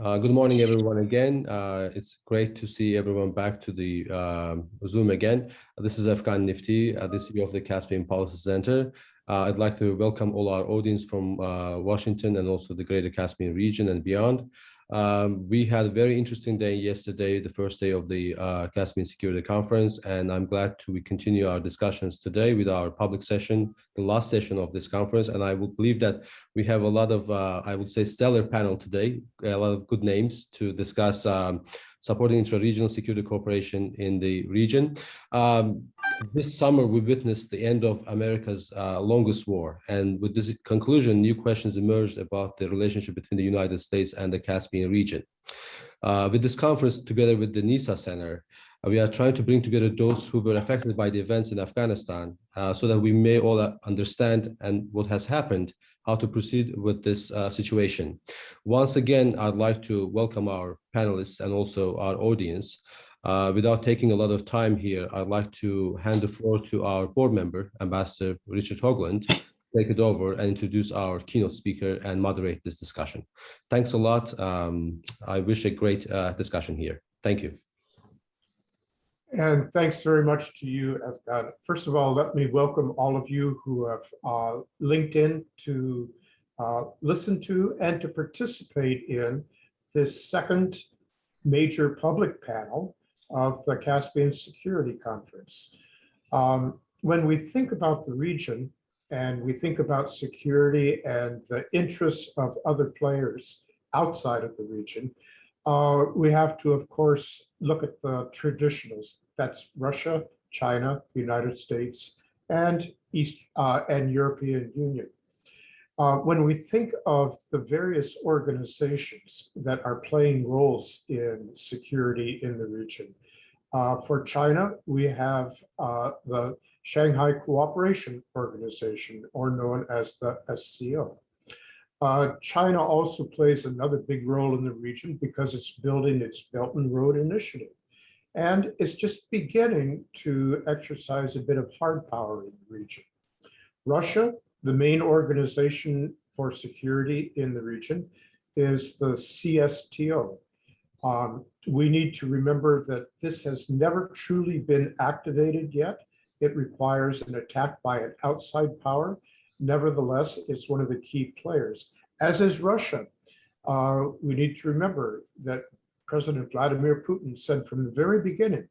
Good morning, everyone, again. It's great to see everyone back to the Zoom again. This is Afghan Nifty, the CEO of the Caspian Policy Center. I'd like to welcome all our audience from Washington and also the greater Caspian region and beyond. We had a very interesting day yesterday, the first day of the Caspian Security Conference, and I'm glad we continue our discussions today with our public session, the last session of this conference. And I would believe that we have a lot of, I would say, stellar panel today, a lot of good names to discuss supporting intra-regional security cooperation in the region. This summer, we witnessed the end of America's longest war. And with this conclusion, new questions emerged about the relationship between the United States and the Caspian region. With this conference, together with the NISA Center, we are trying to bring together those who were affected by the events in Afghanistan so that we may all understand and what has happened, how to proceed with this situation. Once again, I'd like to welcome our panelists and also our audience. Without taking a lot of time here, I'd like to hand the floor to our board member, Ambassador Richard Hoagland, take it over and introduce our keynote speaker and moderate this discussion. Thanks a lot. I wish a great discussion here. Thank you. And thanks very much to you, Afghan. First of all, let me welcome all of you who have linked in to listen to and to participate in this second major public panel of the Caspian Security Conference. When we think about the region and we think about security and the interests of other players outside of the region, we have to, of course, look at the traditionals. That's Russia, China, the United States, and European Union. When we think of the various organizations that are playing roles in security in the region, for China, we have the Shanghai Cooperation Organization, or known as the SCO. China also plays another big role in the region because it's building its Belt and Road Initiative. And it's just beginning to exercise a bit of hard power in the region. Russia, the main organization for security in the region, is the CSTO. We need to remember that this has never truly been activated yet. It requires an attack by an outside power. Nevertheless, it's one of the key players, as is Russia. We need to remember that President Vladimir Putin said from the very beginning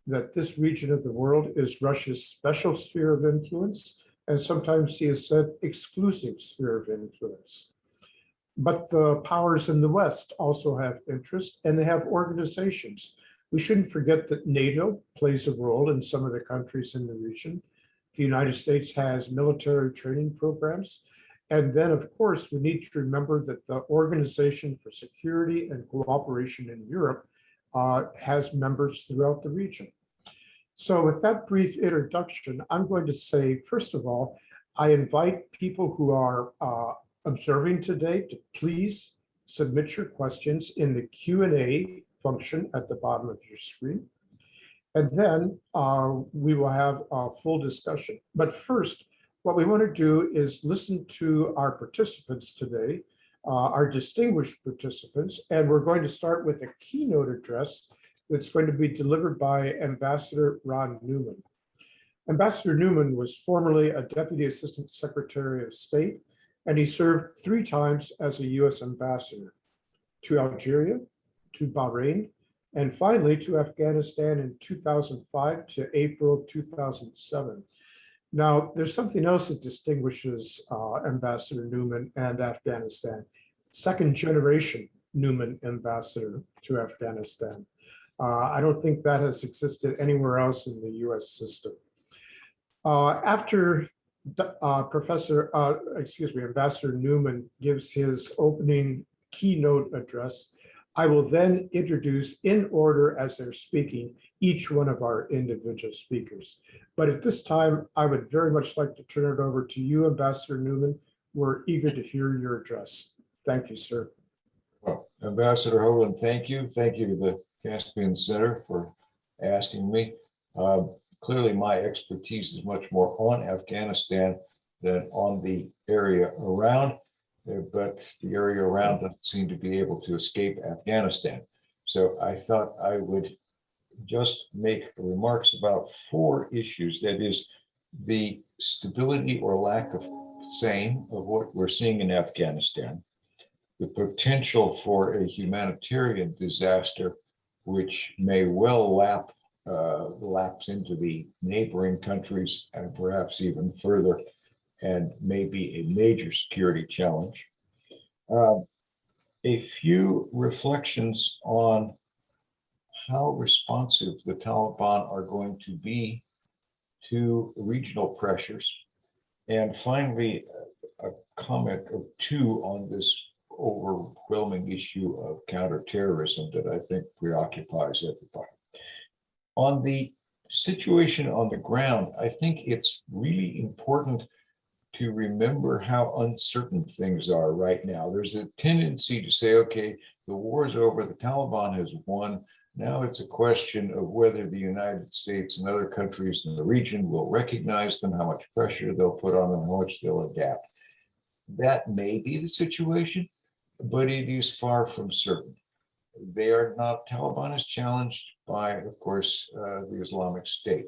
that this region of the world is Russia's special sphere of influence, and sometimes he has said exclusive sphere of influence. But the powers in the West also have interest, and they have organizations. We shouldn't forget that NATO plays a role in some of the countries in the region. The United States has military training programs. And then, of course, we need to remember that the Organization for Security and Cooperation in Europe has members throughout the region. So with that brief introduction, I'm going to say, first of all, I invite people who are observing today to please submit your questions in the Q&A function at the bottom of your screen. And then we will have a full discussion. But first, what we want to do is listen to our participants today, our distinguished participants, and we're going to start with a keynote address that's going to be delivered by Ambassador Ron Newman. Ambassador Newman was formerly a Deputy Assistant Secretary of State, and he served 3 times as a U.S. ambassador to Algeria, to Bahrain, and finally to Afghanistan in 2005 to April 2007. Now, there's something else that distinguishes Ambassador Newman and Afghanistan. Second generation Newman ambassador to Afghanistan. I don't think that has existed anywhere else in the US system. After Ambassador Newman gives his opening keynote address, I will then introduce in order as they're speaking each one of our individual speakers. But at this time, I would very much like to turn it over to you, Ambassador Newman. We're eager to hear your address. Thank you, sir. Well, Ambassador Hoagland, thank you. Thank you to the Caspian Center for asking me. Clearly, my expertise is much more on Afghanistan than on the area around. but the area around doesn't seem to be able to escape Afghanistan. So I thought I would just make remarks about 4 issues. That is, the stability or lack of same of what we're seeing in Afghanistan, the potential for a humanitarian disaster, which may well lapse into the neighboring countries and perhaps even further, and may be a major security challenge. A few reflections on how responsive the Taliban are going to be to regional pressures. And finally, a comment or 2 on this overwhelming issue of counterterrorism that I think preoccupies everybody. On the situation on the ground, I think it's really important to remember how uncertain things are right now. There's a tendency to say, okay, the war is over, the Taliban has won. Now it's a question of whether the United States and other countries in the region will recognize them, how much pressure they'll put on them, how much they'll adapt. That may be the situation, but it is far from certain. They are not, Taliban is challenged by, of course, the Islamic State,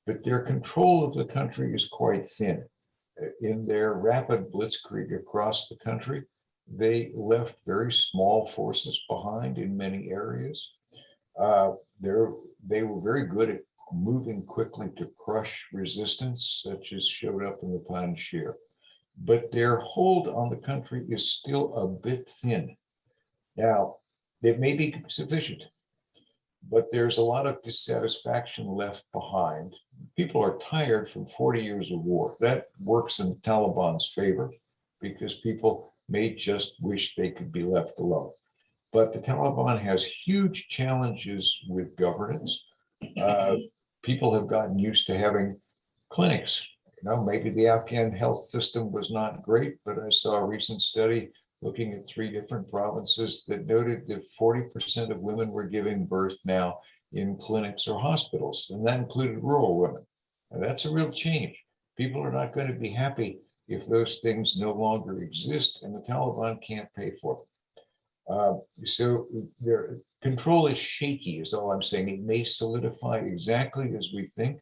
but their control of the country is quite thin. In their rapid blitzkrieg across the country, they left very small forces behind in many areas. They were very good at moving quickly to crush resistance, such as showed up in the Panjshir. But their hold on the country is still a bit thin. Now, it may be sufficient, but there's a lot of dissatisfaction left behind. People are tired from 40 years of war. That works in the Taliban's favor because people may just wish they could be left alone. But the Taliban has huge challenges with governance. People have gotten used to having clinics. Maybe the Afghan health system was not great, but I saw a recent study looking at 3 different provinces that noted that 40% of women were giving birth now in clinics or hospitals, and that included rural women. And that's a real change. People are not going to be happy if those things no longer exist and the Taliban can't pay for them. So their control is shaky, is all I'm saying. It may solidify exactly as we think,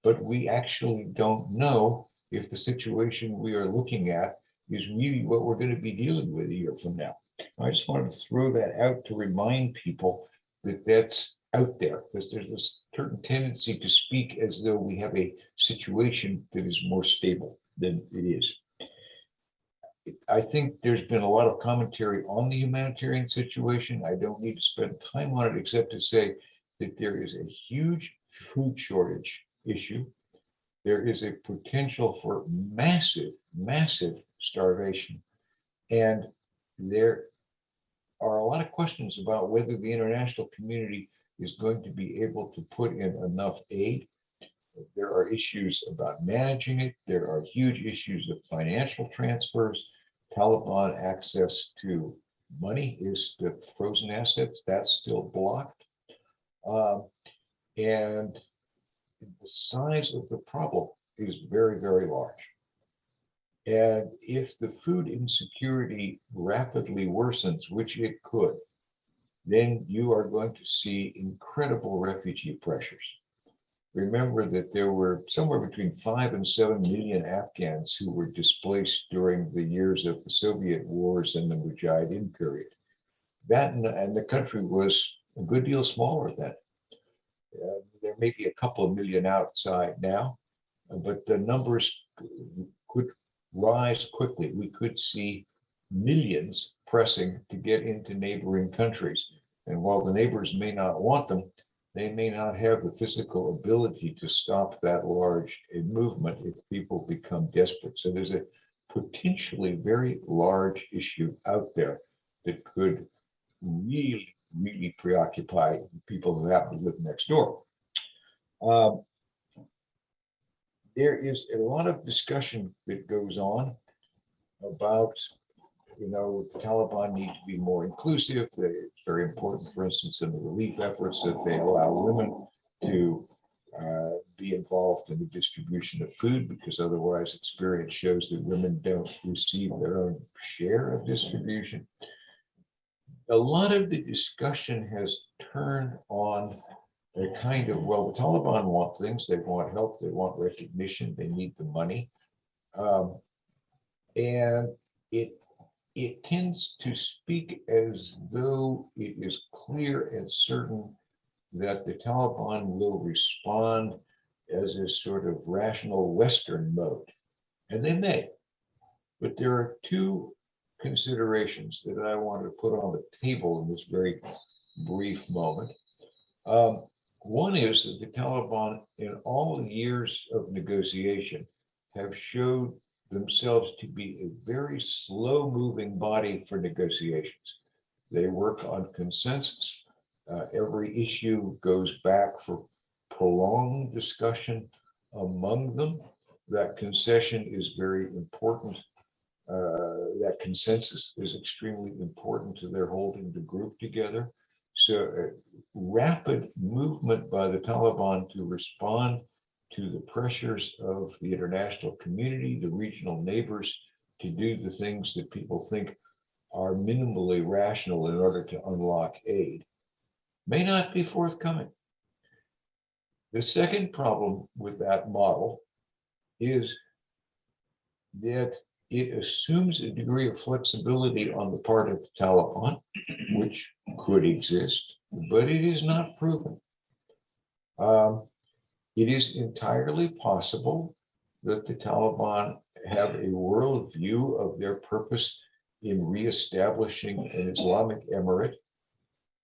but we actually don't know if the situation we are looking at is really what we're going to be dealing with a year from now. I just wanted to throw that out to remind people that that's out there, because there's this certain tendency to speak as though we have a situation that is more stable than it is. I think there's been a lot of commentary on the humanitarian situation. I don't need to spend time on it except to say that there is a huge food shortage issue. There is a potential for massive, massive starvation. And there are a lot of questions about whether the international community is going to be able to put in enough aid. There are issues about managing it. There are huge issues of financial transfers. Taliban access to money is the frozen assets, that's still blocked. And the size of the problem is very, very large. And if the food insecurity rapidly worsens, which it could, then you are going to see incredible refugee pressures. Remember that there were somewhere between 5 and 7 million Afghans who were displaced during the years of the Soviet wars and the Mujahideen period. That and the country was a good deal smaller then. There may be a couple of million outside now, but the numbers could rise quickly. We could see millions pressing to get into neighboring countries. And while the neighbors may not want them, they may not have the physical ability to stop that large movement if people become desperate. So there's a potentially very large issue out there that could really, really preoccupy people who happen to live next door. There is a lot of discussion that goes on about, the Taliban need to be more inclusive. It's very important, for instance, in the relief efforts that they allow women to be involved in the distribution of food, because otherwise experience shows that women don't receive their own share of distribution. A lot of the discussion has turned on a kind of, well, the Taliban want things, they want help, they want recognition, they need the money. And it tends to speak as though it is clear and certain that the Taliban will respond as a sort of rational Western mode. And they may. But there are two considerations that I want to put on the table in this very brief moment. One is that the Taliban, in all the years of negotiation, have showed themselves to be a very slow-moving body for negotiations. They work on consensus. Every issue goes back for prolonged discussion among them. That concession is very important. That consensus is extremely important to their holding the group together. So rapid movement by the Taliban to respond to the pressures of the international community, the regional neighbors, to do the things that people think are minimally rational in order to unlock aid, may not be forthcoming. The second problem with that model is that it assumes a degree of flexibility on the part of the Taliban, which could exist, but it is not proven. It is entirely possible that the Taliban have a worldview of their purpose in reestablishing an Islamic emirate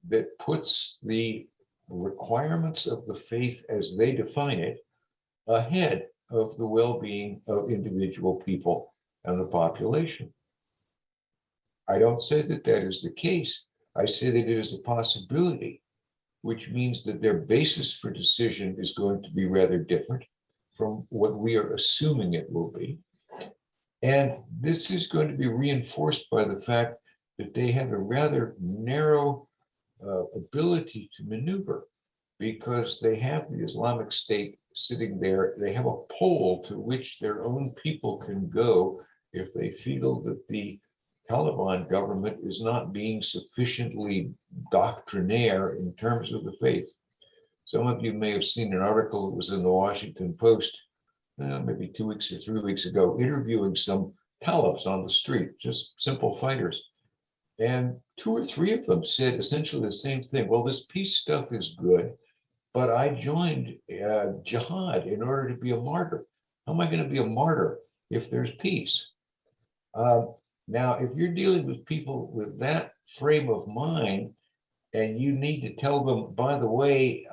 that puts the requirements of the faith as they define it ahead of the well-being of individual people and the population. I don't say that that is the case. I say that it is a possibility, which means that their basis for decision is going to be rather different from what we are assuming it will be. And this is going to be reinforced by the fact that they have a rather narrow ability to maneuver, because they have the Islamic State sitting there. They have a pole to which their own people can go if they feel that the Taliban government is not being sufficiently doctrinaire in terms of the faith. Some of you may have seen an article that was in the Washington Post maybe 2 weeks or 3 weeks ago, interviewing some Talibs on the street, just simple fighters. And 2 or 3 of them said essentially the same thing. Well, this peace stuff is good, but I joined jihad in order to be a martyr. How am I going to be a martyr if there's peace? Now, if you're dealing with people with that frame of mind, and you need to tell them, by the way,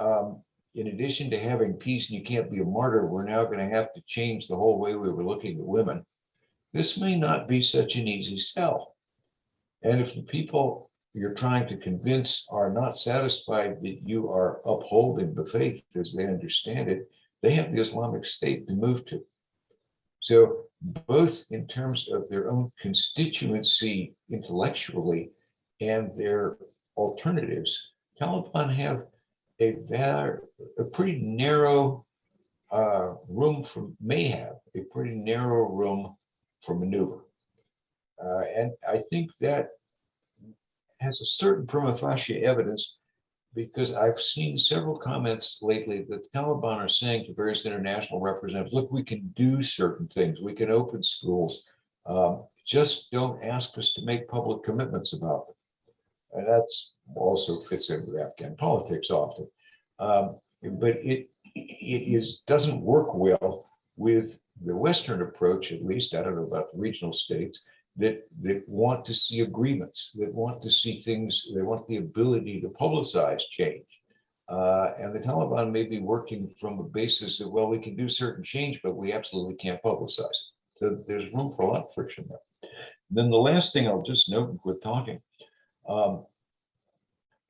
in addition to having peace and you can't be a martyr, we're now going to have to change the whole way we were looking at women. This may not be such an easy sell. And if the people you're trying to convince are not satisfied that you are upholding the faith as they understand it, they have the Islamic State to move to. So both in terms of their own constituency intellectually and their alternatives, Taliban have a pretty narrow room for, may have a pretty narrow room for maneuver. And I think that has a certain prima facie evidence, because I've seen several comments lately that the Taliban are saying to various international representatives, look, we can do certain things. We can open schools. Just don't ask us to make public commitments about them. And that's also fits in with Afghan politics often. But it doesn't work well with the Western approach, at least. I don't know about the regional states, that want to see agreements, that want to see things, they want the ability to publicize change. And the Taliban may be working from a basis of, well, we can do certain change, but we absolutely can't publicize it. So there's room for a lot of friction there. Then the last thing I'll just note and quit talking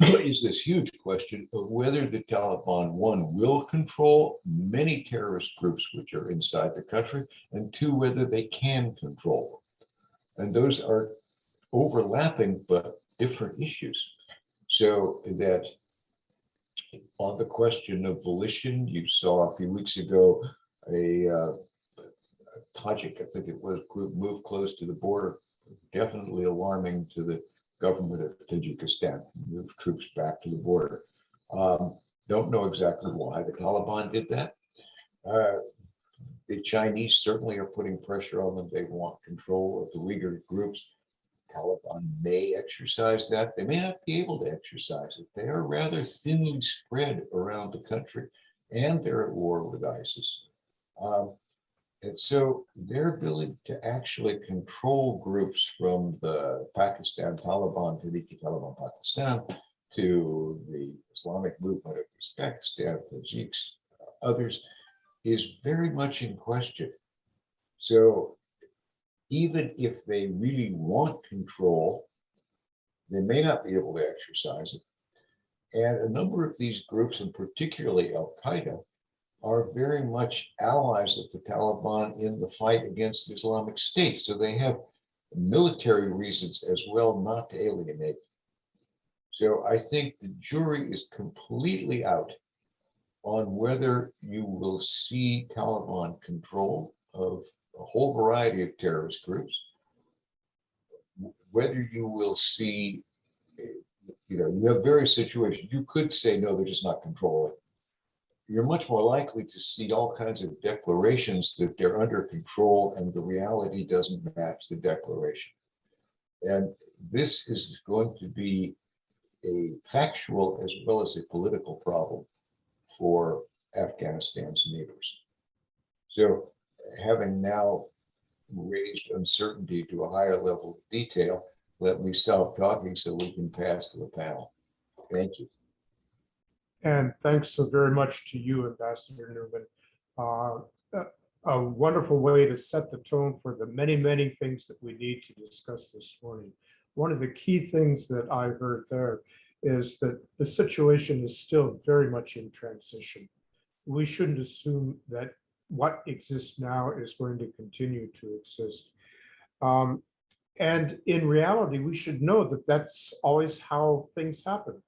is this huge question of whether the Taliban, one, will control many terrorist groups which are inside the country, and two, whether they can control them. And those are overlapping but different issues. So that On the question of volition, you saw a few weeks ago a Tajik, I think it was, group move close to the border, definitely alarming to the government of Tajikistan, move troops back to the border. Don't know exactly why the Taliban did that. The Chinese certainly are putting pressure on them. They want control of the Uyghur groups. Taliban may exercise that. They may not be able to exercise it. They are rather thinly spread around the country, and they're at war with ISIS. And so their ability to actually control groups from the Pakistan Taliban, Tehrik Taliban Pakistan, to the Islamic movement of Uzbekistan, Tajiks, others, is very much in question. So even if they really want control, they may not be able to exercise it. And a number of these groups, and particularly Al-Qaeda, are very much allies of the Taliban in the fight against the Islamic State. So they have military reasons as well not to alienate. So I think the jury is completely out on whether you will see Taliban control of a whole variety of terrorist groups, whether you will see, you have various situations. You could say, no, they're just not controlling. You're much more likely to see all kinds of declarations that they're under control and the reality doesn't match the declaration. And this is going to be a factual as well as a political problem for Afghanistan's neighbors. So having now raised uncertainty to a higher level of detail, let me stop talking so we can pass to the panel. Thank you. And thanks so very much to you, Ambassador Newman. A wonderful way to set the tone for the many, many things that we need to discuss this morning. One of the key things that I heard there is that the situation is still very much in transition. We shouldn't assume that what exists now is going to continue to exist. And in reality, we should know that that's always how things happen.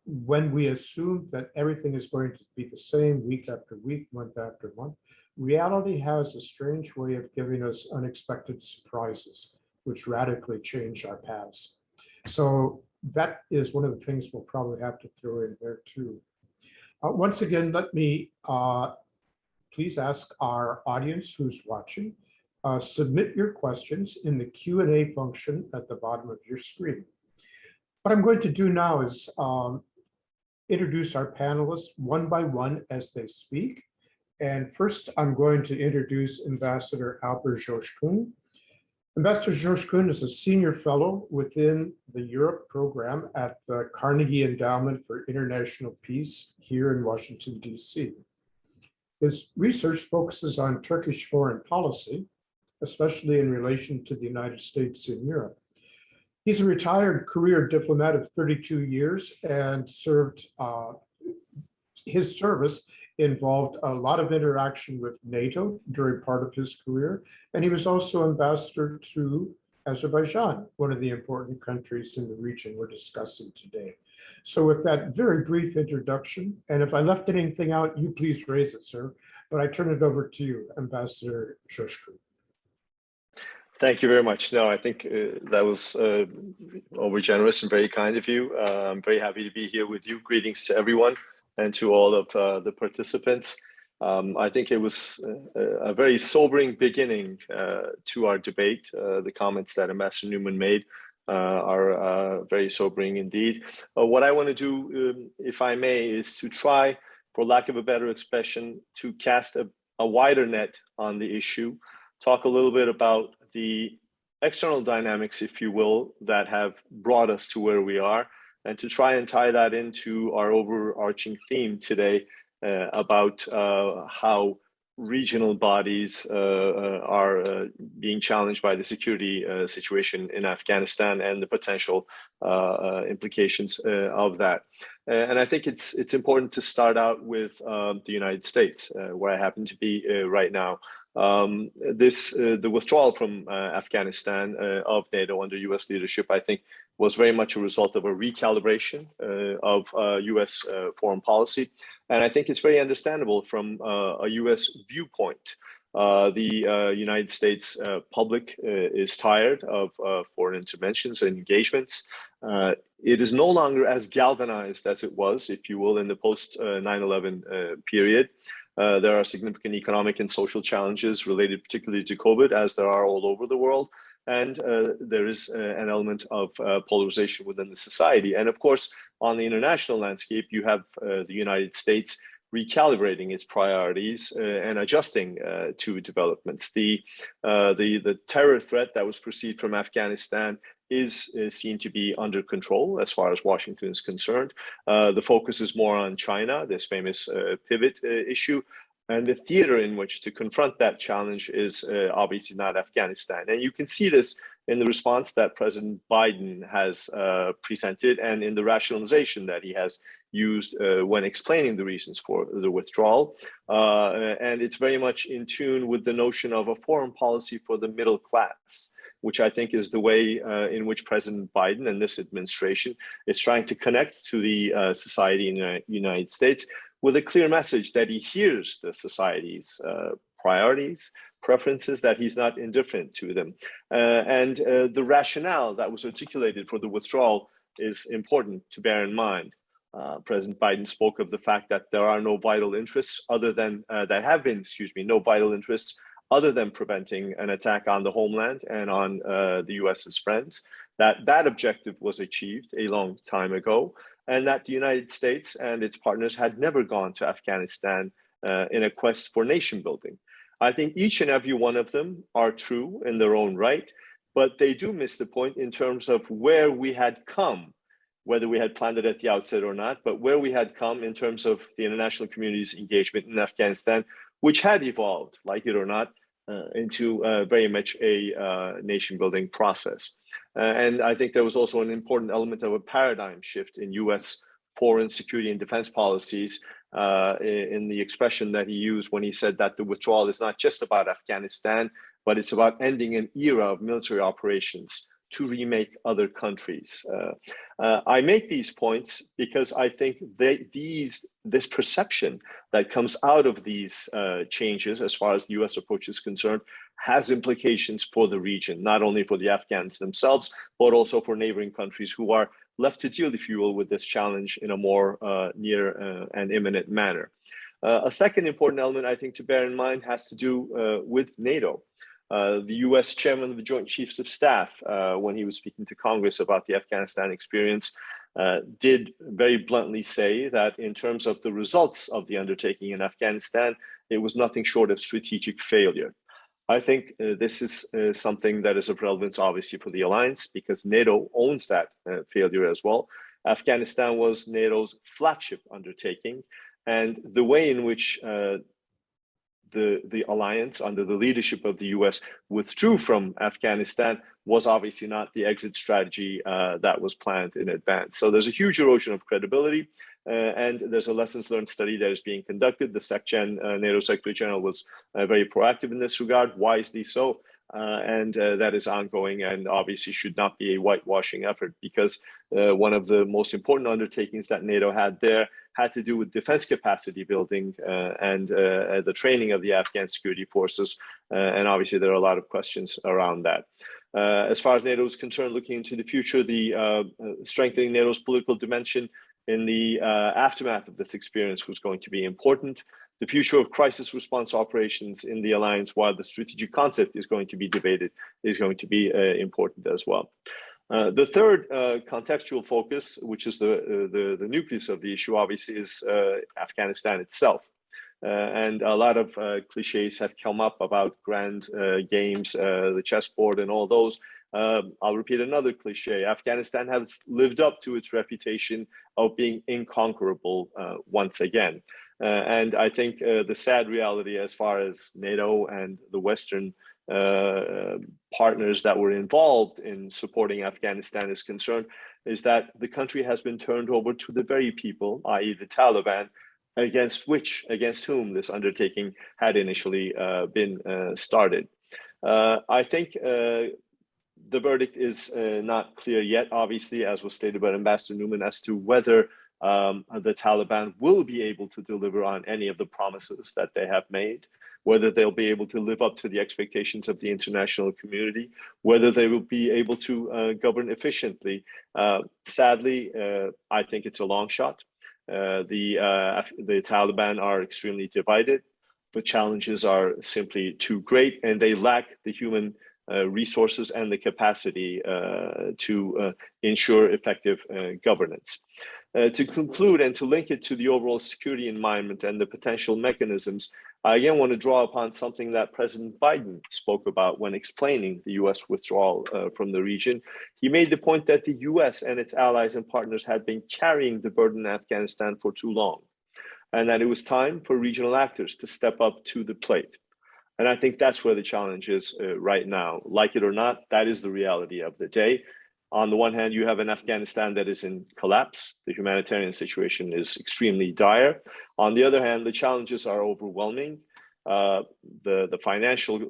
When we assume that everything is going to be the same week after week, month after month, reality has a strange way of giving us unexpected surprises, which radically change our paths. So that is one of the things we'll probably have to throw in there too. Once again, let me please ask our audience who's watching, submit your questions in the Q&A function at the bottom of your screen. What I'm going to do now is introduce our panelists one by one as they speak. And first, I'm going to introduce Ambassador Albert Joshkun. Ambassador Joshkun is a senior fellow within the Europe program at the Carnegie Endowment for International Peace here in Washington, D.C. His research focuses on Turkish foreign policy, especially in relation to the United States and Europe. He's a retired career diplomat of 32 years and served, his service involved a lot of interaction with NATO during part of his career. And he was also ambassador to Azerbaijan, one of the important countries in the region we're discussing today. So with that very brief introduction, and if I left anything out, you please raise it, sir. But I turn it over to you, Ambassador Joshkun. Thank you very much. No, I think that was over generous and very kind of you. I'm very happy to be here with you. Greetings to everyone and to all of the participants. I think it was a very sobering beginning to our debate. The comments that Ambassador Newman made are very sobering indeed. What I want to do, if I may, is to try, for lack of a better expression, to cast a wider net on the issue, talk a little bit about the external dynamics, if you will, that have brought us to where we are, and to try and tie that into our overarching theme today about how regional bodies are being challenged by the security situation in Afghanistan and the potential implications of that. And I think it's important to start out with the United States, where I happen to be right now. The withdrawal from Afghanistan of NATO under U.S. leadership, I think, was very much a result of a recalibration of U.S. foreign policy. And I think it's very understandable from a U.S. viewpoint. The United States public is tired of foreign interventions and engagements. It is no longer as galvanized as it was, if you will, in the post 9/11 period. There are significant economic and social challenges related particularly to COVID, as there are all over the world. And there is an element of polarization within the society. And of course, on the international landscape, you have the United States recalibrating its priorities and adjusting to developments. The terror threat that was perceived from Afghanistan is seen to be under control as far as Washington is concerned. The focus is more on China, this famous pivot issue. And the theater in which to confront that challenge is obviously not Afghanistan. And you can see this in the response that President Biden has presented and in the rationalization that he has used when explaining the reasons for the withdrawal. And it's very much in tune with the notion of a foreign policy for the middle class, which I think is the way in which President Biden and this administration is trying to connect to the society in the United States with a clear message that he hears the society's priorities, preferences, that he's not indifferent to them. And the rationale that was articulated for the withdrawal is important to bear in mind. President Biden spoke of the fact that there are no vital interests other than, no vital interests other than preventing an attack on the homeland and on the US's friends, that objective was achieved a long time ago, and that the United States and its partners had never gone to Afghanistan in a quest for nation building. I think each and every one of them are true in their own right, but they do miss the point in terms of where we had come, whether we had planned it at the outset or not, but where we had come in terms of the international community's engagement in Afghanistan, which had evolved, like it or not, into very much a nation building process. And I think there was also an important element of a paradigm shift in US foreign security and defense policies in the expression that he used when he said that the withdrawal is not just about Afghanistan, but it's about ending an era of military operations to remake other countries. I make these points because I think this perception that comes out of these changes as far as the US approach is concerned has implications for the region, not only for the Afghans themselves, but also for neighboring countries who are left to deal, if you will, with this challenge in a more near and imminent manner. A second important element I think to bear in mind has to do with NATO. The US chairman of the Joint Chiefs of Staff, when he was speaking to Congress about the Afghanistan experience, did very bluntly say that in terms of the results of the undertaking in Afghanistan, it was nothing short of strategic failure. I think this is something that is of relevance, obviously, for the alliance, because NATO owns that failure as well. Afghanistan was NATO's flagship undertaking, and the way in which the alliance under the leadership of the US withdrew from Afghanistan was obviously not the exit strategy that was planned in advance. So there's a huge erosion of credibility, and there's a lessons learned study that is being conducted. The SecGen, NATO Secretary General, was very proactive in this regard, wisely so. And that is ongoing and obviously should not be a whitewashing effort, because one of the most important undertakings that NATO had there had to do with defense capacity building and the training of the Afghan security forces. And obviously there are a lot of questions around that. As far as NATO is concerned, looking into the future, the strengthening NATO's political dimension in the aftermath of this experience was going to be important. The future of crisis response operations in the alliance, while the strategic concept is going to be debated, is going to be important as well. The third contextual focus, which is the nucleus of the issue, obviously, is Afghanistan itself. And a lot of cliches have come up about grand games, the chessboard and all those. I'll repeat another cliche. Afghanistan has lived up to its reputation of being inconquerable once again. And I think the sad reality as far as NATO and the Western partners that were involved in supporting Afghanistan is concerned is that the country has been turned over to the very people, i.e. the Taliban, against whom this undertaking had initially been started. I think the verdict is not clear yet, obviously, as was stated by Ambassador Newman, as to whether the Taliban will be able to deliver on any of the promises that they have made, whether they'll be able to live up to the expectations of the international community, whether they will be able to govern efficiently. Sadly, I think it's a long shot. The Taliban are extremely divided. The challenges are simply too great, and they lack the human resources and the capacity to ensure effective governance. To conclude and to link it to the overall security environment and the potential mechanisms, I again want to draw upon something that President Biden spoke about when explaining the US withdrawal from the region. He made the point that the US and its allies and partners had been carrying the burden in Afghanistan for too long, and that it was time for regional actors to step up to the plate. And I think that's where the challenge is right now. Like it or not, that is the reality of the day. On the one hand, you have an Afghanistan that is in collapse. The humanitarian situation is extremely dire. On the other hand, the challenges are overwhelming. The financial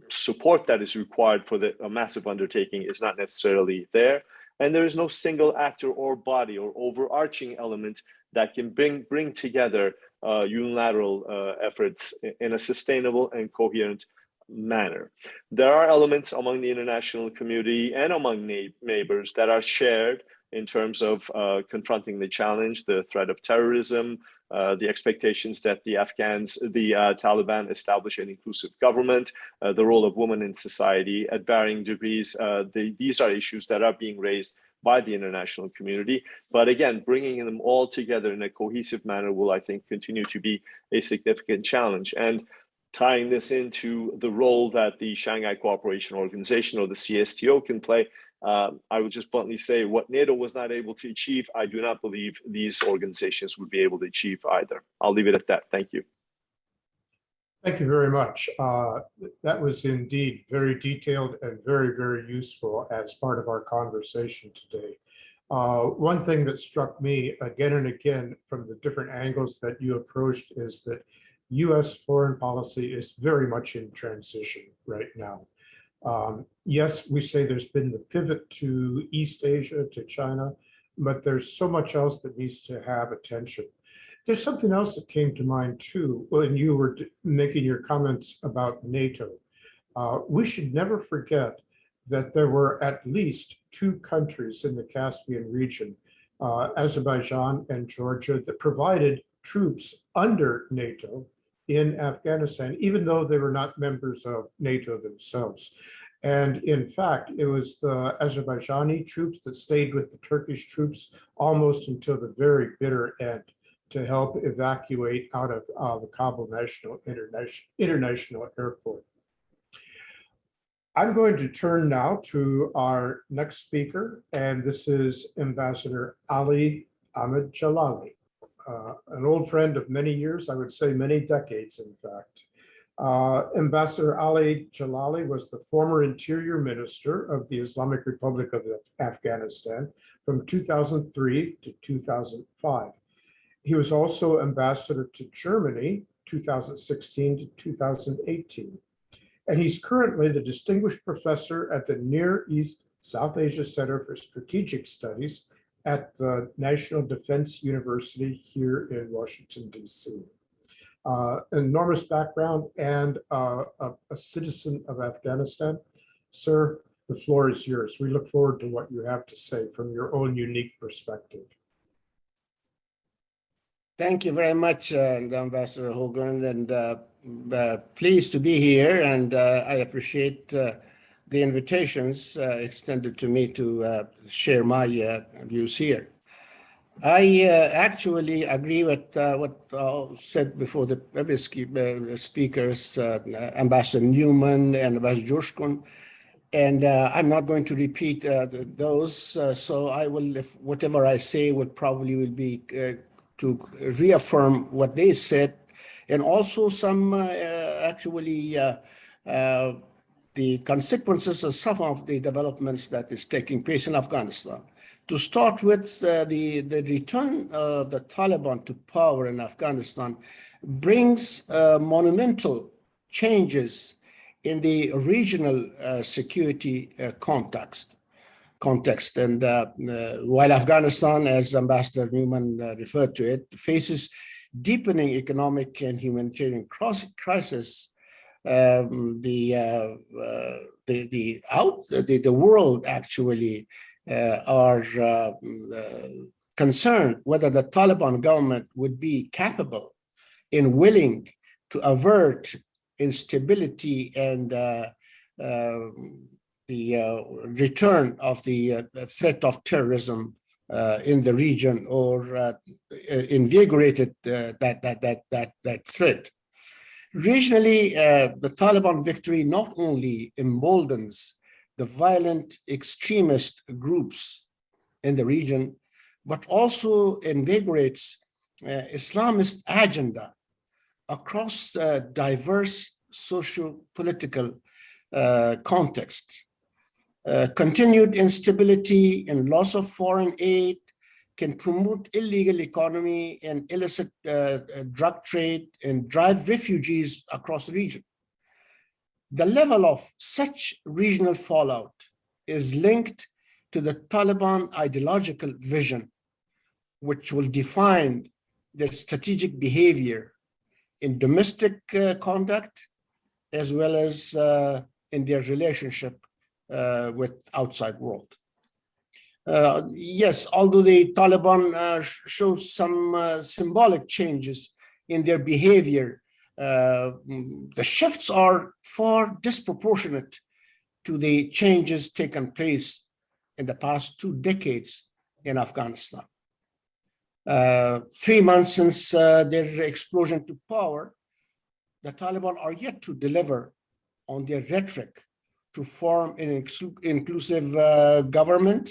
support that is required for a massive undertaking is not necessarily there. And there is no single actor or body or overarching element that can bring together unilateral efforts in a sustainable and coherent manner. There are elements among the international community and among neighbors that are shared in terms of confronting the challenge, the threat of terrorism, the expectations that the Taliban establish an inclusive government, the role of women in society at varying degrees. These are issues that are being raised by the international community. But again, bringing them all together in a cohesive manner will, I think, continue to be a significant challenge. And tying this into the role that the Shanghai Cooperation Organization or the CSTO can play, I would just bluntly say what NATO was not able to achieve, I do not believe these organizations would be able to achieve either. I'll leave it at that. Thank you. Thank you very much. That was indeed very detailed and very, very useful as part of our conversation today. One thing that struck me again and again from the different angles that you approached is that US foreign policy is very much in transition right now. Yes, we say there's been the pivot to East Asia, to China, but there's so much else that needs to have attention. There's something else that came to mind too when you were making your comments about NATO. We should never forget that there were at least two countries in the Caspian region, Azerbaijan and Georgia, that provided troops under NATO in Afghanistan, even though they were not members of NATO themselves. And in fact, it was the Azerbaijani troops that stayed with the Turkish troops almost until the very bitter end to help evacuate out of the Kabul International Airport. I'm going to turn now to our next speaker, and this is Ambassador Ali Ahmed Jalali. An old friend of many years, I would say many decades, in fact. Ambassador Ali Jalali was the former Interior Minister of the Islamic Republic of Afghanistan from 2003 to 2005. He was also ambassador to Germany, 2016 to 2018. And he's currently the distinguished professor at the Near East South Asia Center for Strategic Studies at the National Defense University here in Washington, D.C. Enormous background and a citizen of Afghanistan. Sir, the floor is yours. We look forward to what you have to say from your own unique perspective. Thank you very much, Ambassador Hoagland, and pleased to be here. And I appreciate the invitations extended to me to share my views here. I actually agree with what said before the previous speakers, Ambassador Newman and Ambassador Joshkun, and I'm not going to repeat those. So I will, if whatever I say would probably be to reaffirm what they said, and also some actually the consequences of some of the developments that is taking place in Afghanistan. To start with, the return of the Taliban to power in Afghanistan brings monumental changes in the regional security context. And while Afghanistan, as Ambassador Newman referred to it, faces deepening economic and humanitarian crisis, the world actually are concerned whether the Taliban government would be capable and willing to avert instability and the return of the threat of terrorism in the region, or invigorated that threat. Regionally, the Taliban victory not only emboldens the violent extremist groups in the region, but also invigorates Islamist agenda across diverse socio-political contexts. Continued instability and loss of foreign aid can promote illegal economy and illicit drug trade and drive refugees across the region. The level of such regional fallout is linked to the Taliban ideological vision, which will define their strategic behavior in domestic conduct, as well as in their relationship with outside world. Yes, although the Taliban shows some symbolic changes in their behavior, the shifts are far disproportionate to the changes taken place in the past 2 decades in Afghanistan. 3 months since their explosion to power, the Taliban are yet to deliver on their rhetoric to form an inclusive government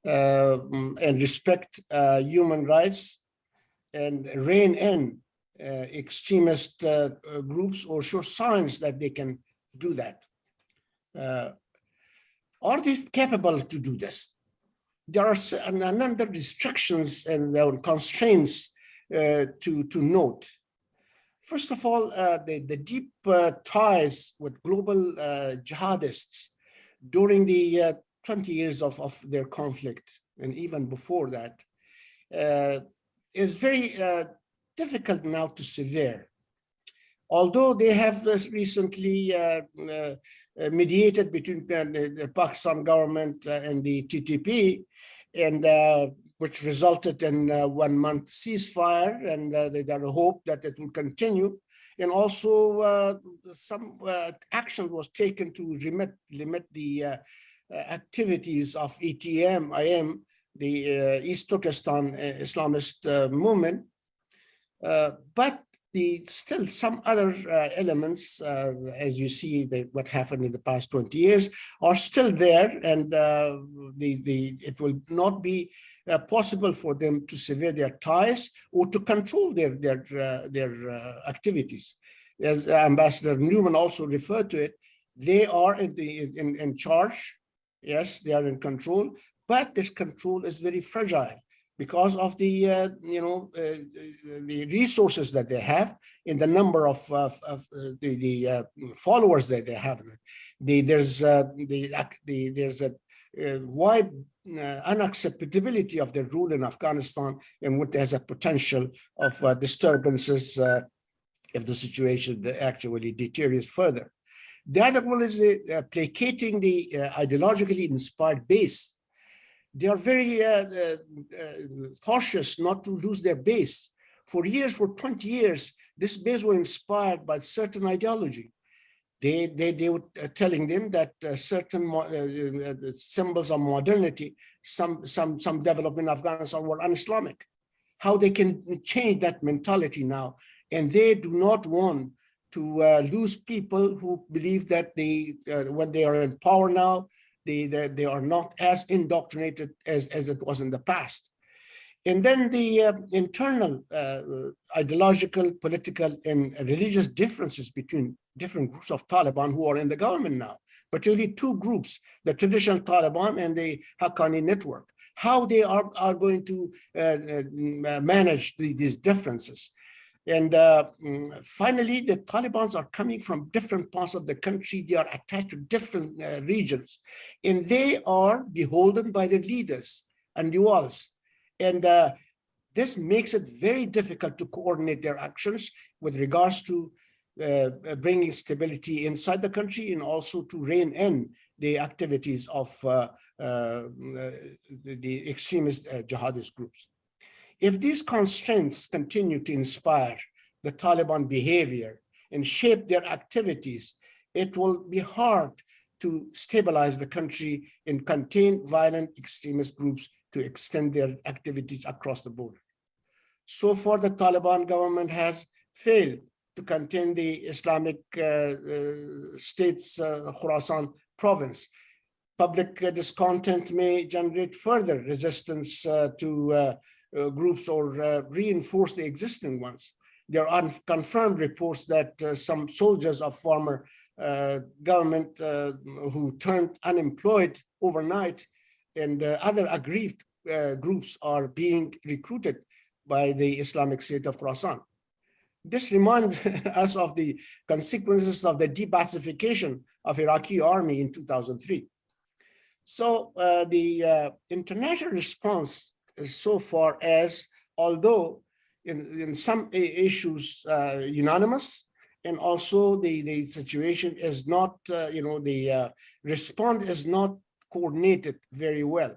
and respect human rights and rein in extremist groups, or show signs that they can do that. Are they capable to do this? There are a number of restrictions and constraints to note. First of all, the deep ties with global jihadists during the 20 years of their conflict, and even before that, is very difficult now to sever. Although they have recently mediated between the Pakistan government and the TTP, and which resulted in a 1-month ceasefire, and there are hope that it will continue. And also some action was taken to limit the activities of ETM-IM, the East Turkestan Islamist movement. But still some other elements, as you see what happened in the past 20 years, are still there, and it will not be possible for them to sever their ties or to control their activities. As Ambassador Newman also referred to it, they are in charge. Yes, they are in control, but this control is very fragile because of the the resources that they have in the number of the followers that they have. There's a wide unacceptability of the rule in Afghanistan, and what has a potential of disturbances if the situation actually deteriorates further. The other one is placating the ideologically inspired base. They are very cautious not to lose their base. For years, for 20 years, this base was inspired by certain ideology. They were telling them that certain symbols of modernity, some development in Afghanistan were un-Islamic. How they can change that mentality now, and they do not want to lose people who believe that when they are in power now, they are not as indoctrinated as it was in the past. And then the internal ideological, political, and religious differences between different groups of Taliban who are in the government now, particularly 2 groups, the traditional Taliban and the Haqqani network. how they are going to manage these differences. And finally, the Taliban are coming from different parts of the country. They are attached to different regions, and they are beholden by the leaders and the walls. And this makes it very difficult to coordinate their actions with regards to bringing stability inside the country and also to rein in the activities of the extremist jihadist groups. If these constraints continue to inspire the Taliban behavior and shape their activities, it will be hard to stabilize the country and contain violent extremist groups to extend their activities across the border. So far, the Taliban government has failed to contain the Islamic State's Khorasan province. Public discontent may generate further resistance to groups or reinforce the existing ones. There are unconfirmed reports that some soldiers of former government who turned unemployed overnight and other aggrieved groups are being recruited by the Islamic State of Khorasan. This reminds us of the consequences of the depacification of Iraqi army in 2003. So the international response so far as, although in some issues unanimous, and also the situation is not, the response is not coordinated very well.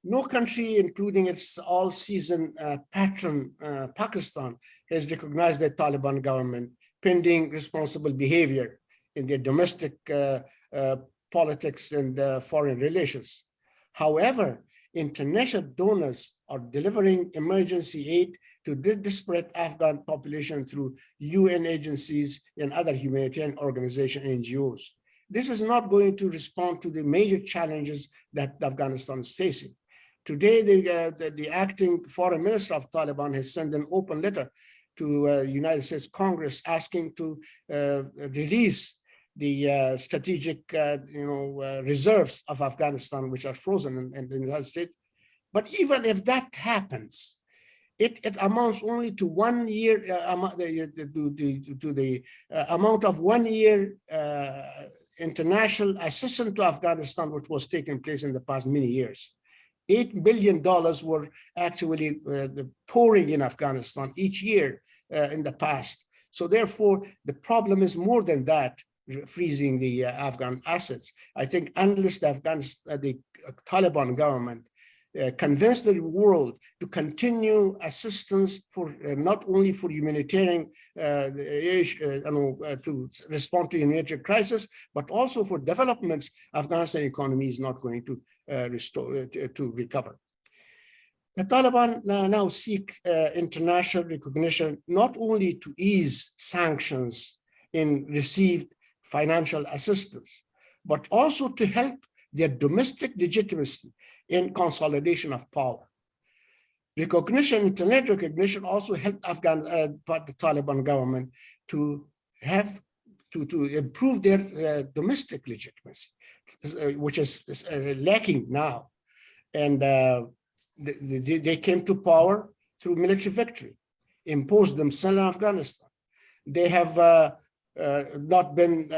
No country, including its all-season patron, Pakistan, has recognized the Taliban government pending responsible behavior in their domestic politics and foreign relations. However, international donors are delivering emergency aid to the disparate Afghan population through UN agencies and other humanitarian organizations and NGOs. This is not going to respond to the major challenges that Afghanistan is facing. Today, the acting foreign minister of Taliban has sent an open letter to United States Congress asking to release the strategic reserves of Afghanistan, which are frozen in the United States. But even if that happens, it amounts only to 1 year, to the amount of 1 year international assistance to Afghanistan, which was taking place in the past many years. $8 billion were actually pouring in Afghanistan each year in the past. So therefore, the problem is more than that, freezing the Afghan assets. I think unless the Taliban government convince the world to continue assistance for not only for humanitarian to respond to humanitarian crisis, but also for developments, Afghanistan economy is not going to recover. The Taliban now seek international recognition not only to ease sanctions in received financial assistance, but also to help their domestic legitimacy in consolidation of power. Recognition, international recognition also helped the Taliban government to improve their domestic legitimacy, which is lacking now. And they came to power through military victory, imposed themselves in Afghanistan. They have not been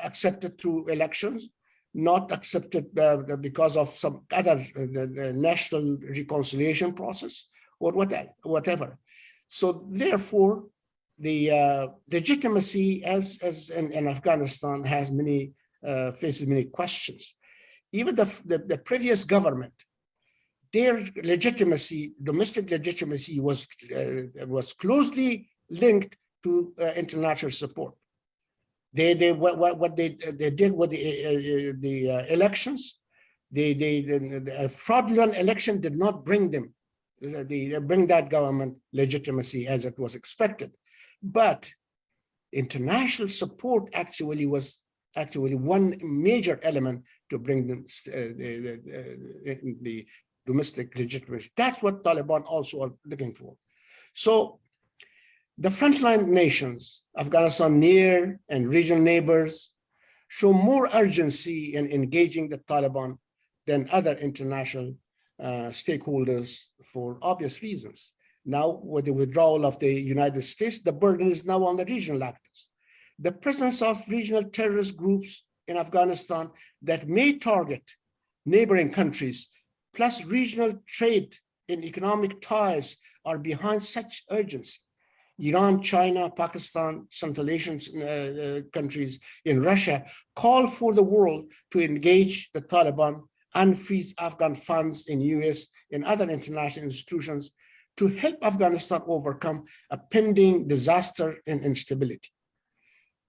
accepted through elections, not accepted because of some other national reconciliation process or whatever. So therefore, the legitimacy as in Afghanistan has faces many questions. Even the previous government, their legitimacy, domestic legitimacy, was closely linked to international support. What they did with the elections, the fraudulent election did not bring them, bring that government legitimacy as it was expected. But international support actually was one major element to bring them the domestic legitimacy. That's what Taliban also are looking for. So the frontline nations, Afghanistan near and regional neighbors, show more urgency in engaging the Taliban than other international stakeholders for obvious reasons. Now, with the withdrawal of the United States, the burden is now on the regional actors. The presence of regional terrorist groups in Afghanistan that may target neighboring countries, plus regional trade and economic ties are behind such urgency. Iran, China, Pakistan, Central Asian countries in Russia call for the world to engage the Taliban and freeze Afghan funds in US and other international institutions to help Afghanistan overcome a pending disaster and instability.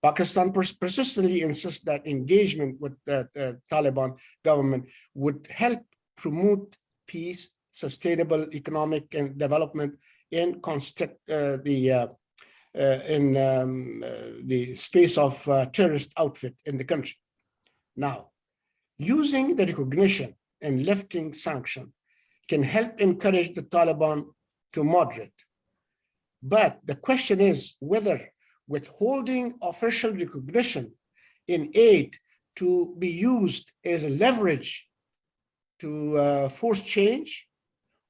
Pakistan persistently insists that engagement with the Taliban government would help promote peace, sustainable economic and development in the space of terrorist outfit in the country. Now, using the recognition and lifting sanction can help encourage the Taliban to moderate. But the question is whether withholding official recognition in aid to be used as a leverage to force change,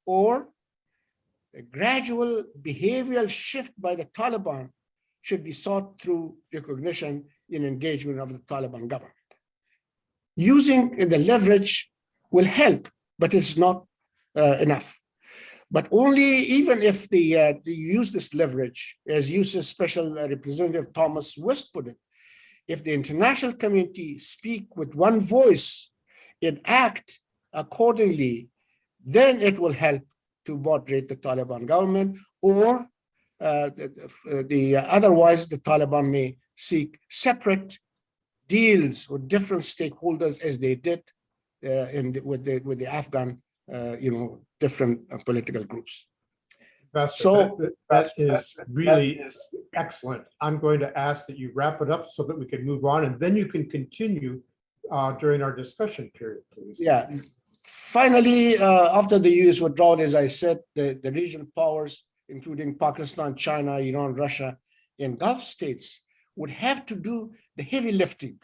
or a gradual behavioral shift by the Taliban should be sought through recognition in engagement of the Taliban government. Using the leverage will help, but it's not enough. But only even if they use this leverage, as U.S. Special Representative Thomas West put it, if the international community speak with one voice and act accordingly, then it will help to moderate the Taliban government, or otherwise the Taliban may seek separate deals with different stakeholders as they did with the Afghan, different political groups. So that is really excellent. I'm going to ask that you wrap it up so that we can move on, and then you can continue during our discussion period, please. Yeah. Finally, after the US withdrawal, as I said, the regional powers, including Pakistan, China, Iran, Russia, and Gulf states, would have to do the heavy lifting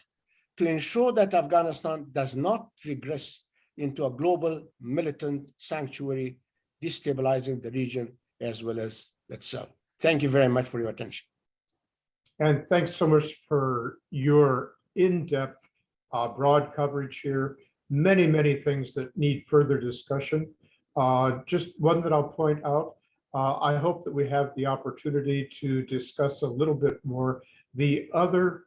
to ensure that Afghanistan does not regress into a global militant sanctuary, destabilizing the region as well as itself. Thank you very much for your attention. And thanks so much for your in-depth, broad coverage here. Many, many things that need further discussion. Just one that I'll point out. I hope that we have the opportunity to discuss a little bit more the other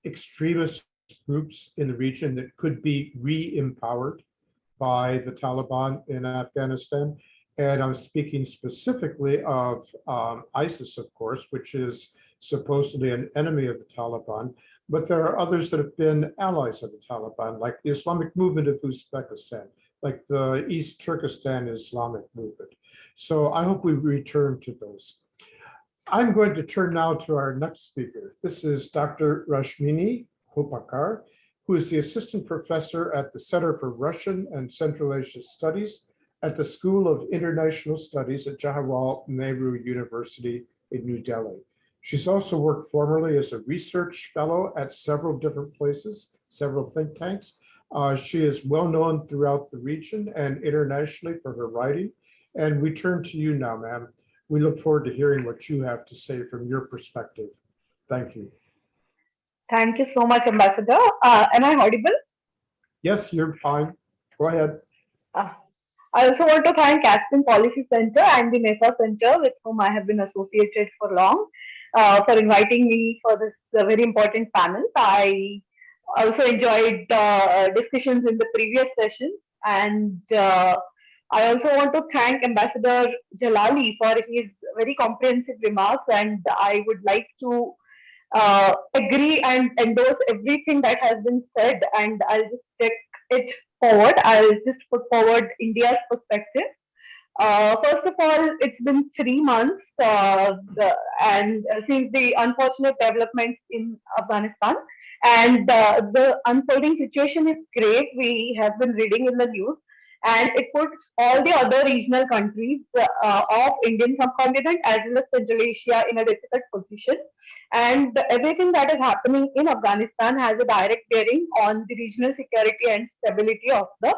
extremist groups in the region that could be re-empowered by the Taliban in Afghanistan. And I'm speaking specifically of ISIS, of course, which is supposedly an enemy of the Taliban. But there are others that have been allies of the Taliban, like the Islamic movement of Uzbekistan, like the East Turkestan Islamic movement. So I hope we return to those. I'm going to turn now to our next speaker. This is Dr. Rashmini Khopakar, who is the assistant professor at the Center for Russian and Central Asia Studies at the School of International Studies at Jawaharlal Nehru University in New Delhi. She's also worked formerly as a research fellow at several different places, several think tanks. She is well known throughout the region and internationally for her writing. And we turn to you now, ma'am. We look forward to hearing what you have to say from your perspective. Thank you. Thank you so much, Ambassador. Am I audible? Yes, you're fine. Go ahead. I also want to thank Caspian Policy Center and the MESA Center, with whom I have been associated for long, for inviting me for this very important panel. I also enjoyed discussions in the previous sessions, and I also want to thank Ambassador Jalali for his very comprehensive remarks, and I would like to agree and endorse everything that has been said, and I'll just take it forward. I'll just put forward India's perspective. First of all, it's been 3 months since the unfortunate developments in Afghanistan, and the unfolding situation is great. We have been reading in the news, and it puts all the other regional countries of Indian subcontinent as well as Central Asia in a difficult position. And everything that is happening in Afghanistan has a direct bearing on the regional security and stability of the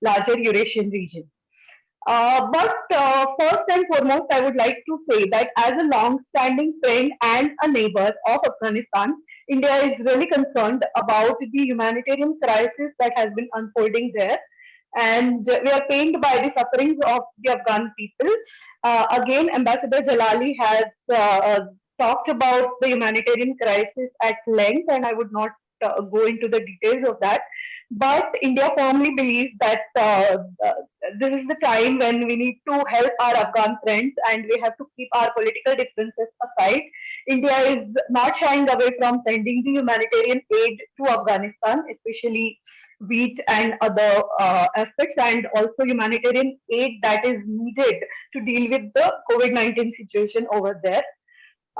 larger Eurasian region. But first and foremost, I would like to say that as a long-standing friend and a neighbor of Afghanistan, India is really concerned about the humanitarian crisis that has been unfolding there. And we are pained by the sufferings of the Afghan people. Again, Ambassador Jalali has talked about the humanitarian crisis at length, and I would not go into the details of that. But India firmly believes that this is the time when we need to help our Afghan friends and we have to keep our political differences aside. India is not shying away from sending the humanitarian aid to Afghanistan, especially wheat and other aspects, and also humanitarian aid that is needed to deal with the COVID-19 situation over there.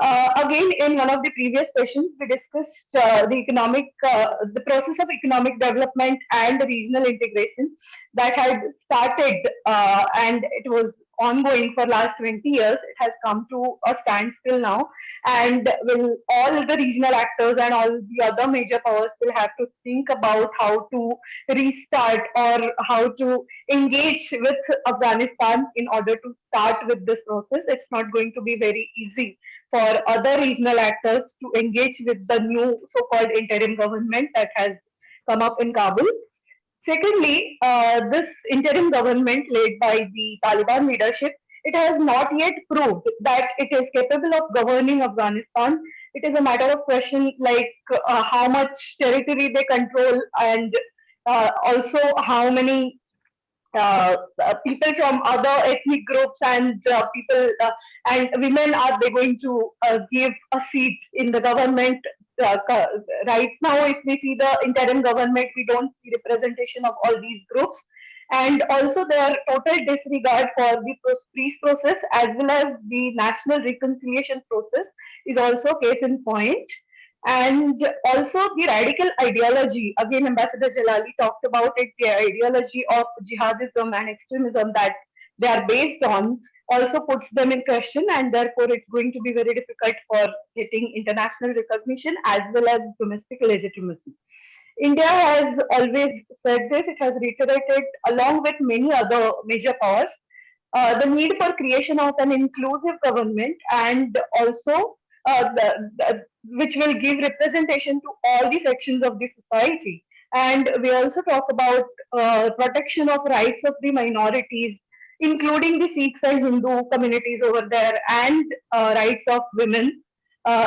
Again, in one of the previous sessions, we discussed the process of economic development and regional integration that had started and it was ongoing for last 20 years. It has come to a standstill now, and will all the regional actors and all the other major powers will have to think about how to restart or how to engage with Afghanistan in order to start with this process. It's not going to be very easy for other regional actors to engage with the new so-called interim government that has come up in Kabul. Secondly, this interim government led by the Taliban leadership, it has not yet proved that it is capable of governing Afghanistan. It is a matter of question like how much territory they control, and also how many people from other ethnic groups and people and women are they going to give a seat in the government. Right now, if we see the interim government, we don't see representation of all these groups, and also their total disregard for the peace process as well as the national reconciliation process is also case in point. And also the radical ideology, again Ambassador Jalali talked about it, the ideology of jihadism and extremism that they are based on also puts them in question, and therefore it's going to be very difficult for getting international recognition as well as domestic legitimacy. India has always said this, it has reiterated along with many other major powers the need for creation of an inclusive government, and also which will give representation to all the sections of the society. And we also talk about protection of rights of the minorities, including the Sikhs and Hindu communities over there, and rights of women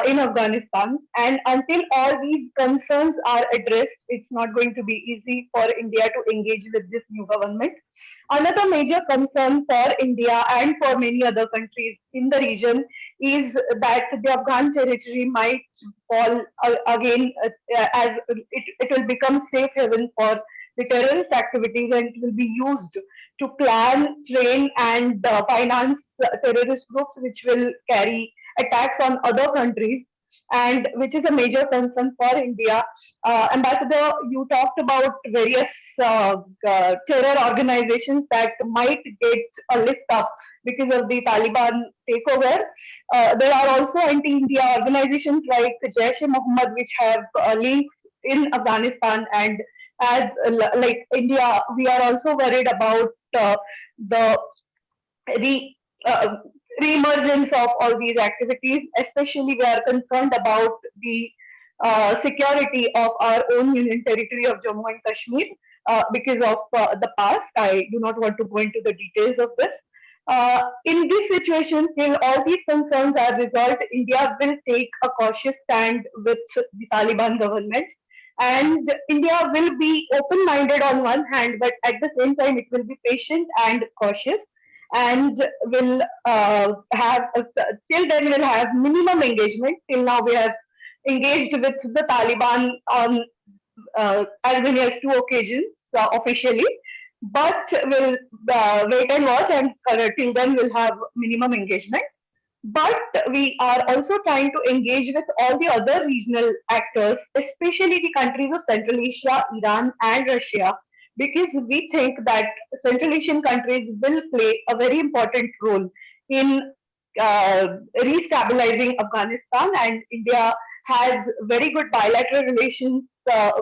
in Afghanistan. And until all these concerns are addressed, it's not going to be easy for India to engage with this new government. Another major concern for India and for many other countries in the region is that the Afghan territory might fall again as it will become safe haven for the terrorist activities, and it will be used to plan, train, and finance terrorist groups which will carry attacks on other countries, and which is a major concern for India. Ambassador, you talked about various terror organizations that might get a lift up because of the Taliban takeover. There are also anti-India organizations like Jaish-e-Mohammed which have links in Afghanistan, and as like India, we are also worried about the re-emergence of all these activities. Especially, we are concerned about the security of our own union territory of Jammu and Kashmir because of the past. I do not want to go into the details of this. In this situation, till all these concerns are resolved, India will take a cautious stand with the Taliban government. And India will be open-minded on one hand, but at the same time, it will be patient and cautious, and will have till then we'll have minimum engagement. Till now, we have engaged with the Taliban on as many as 2 occasions officially, but we'll wait and watch, and till then we'll have minimum engagement. But we are also trying to engage with all the other regional actors, especially the countries of Central Asia, Iran, and Russia, because we think that Central Asian countries will play a very important role in restabilizing Afghanistan, and India has very good bilateral relations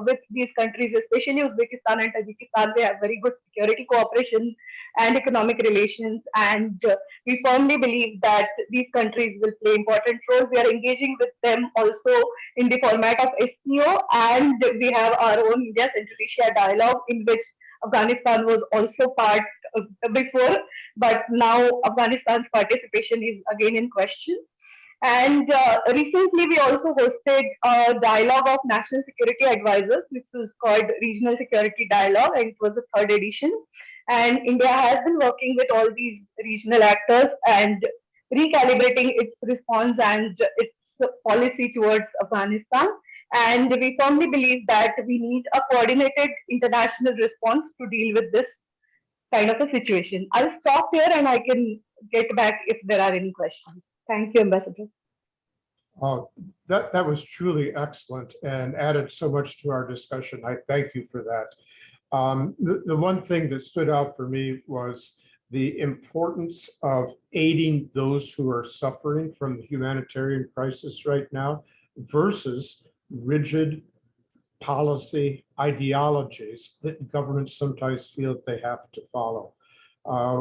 with these countries, especially Uzbekistan and Tajikistan. We have very good security cooperation and economic relations, and we firmly believe that these countries will play important roles. We are engaging with them also in the format of SCO, and we have our own India Central Asia dialogue, in which Afghanistan was also part before, but now Afghanistan's participation is again in question. And recently, we also hosted a dialogue of national security advisors, which was called Regional Security Dialogue, and it was the third edition. And India has been working with all these regional actors and recalibrating its response and its policy towards Afghanistan. And we firmly believe that we need a coordinated international response to deal with this kind of a situation. I'll stop here and I can get back if there are any questions. Thank you, Ambassador. That was truly excellent and added so much to our discussion. I thank you for that. The one thing that stood out for me was the importance of aiding those who are suffering from the humanitarian crisis right now versus rigid policy ideologies that governments sometimes feel that they have to follow.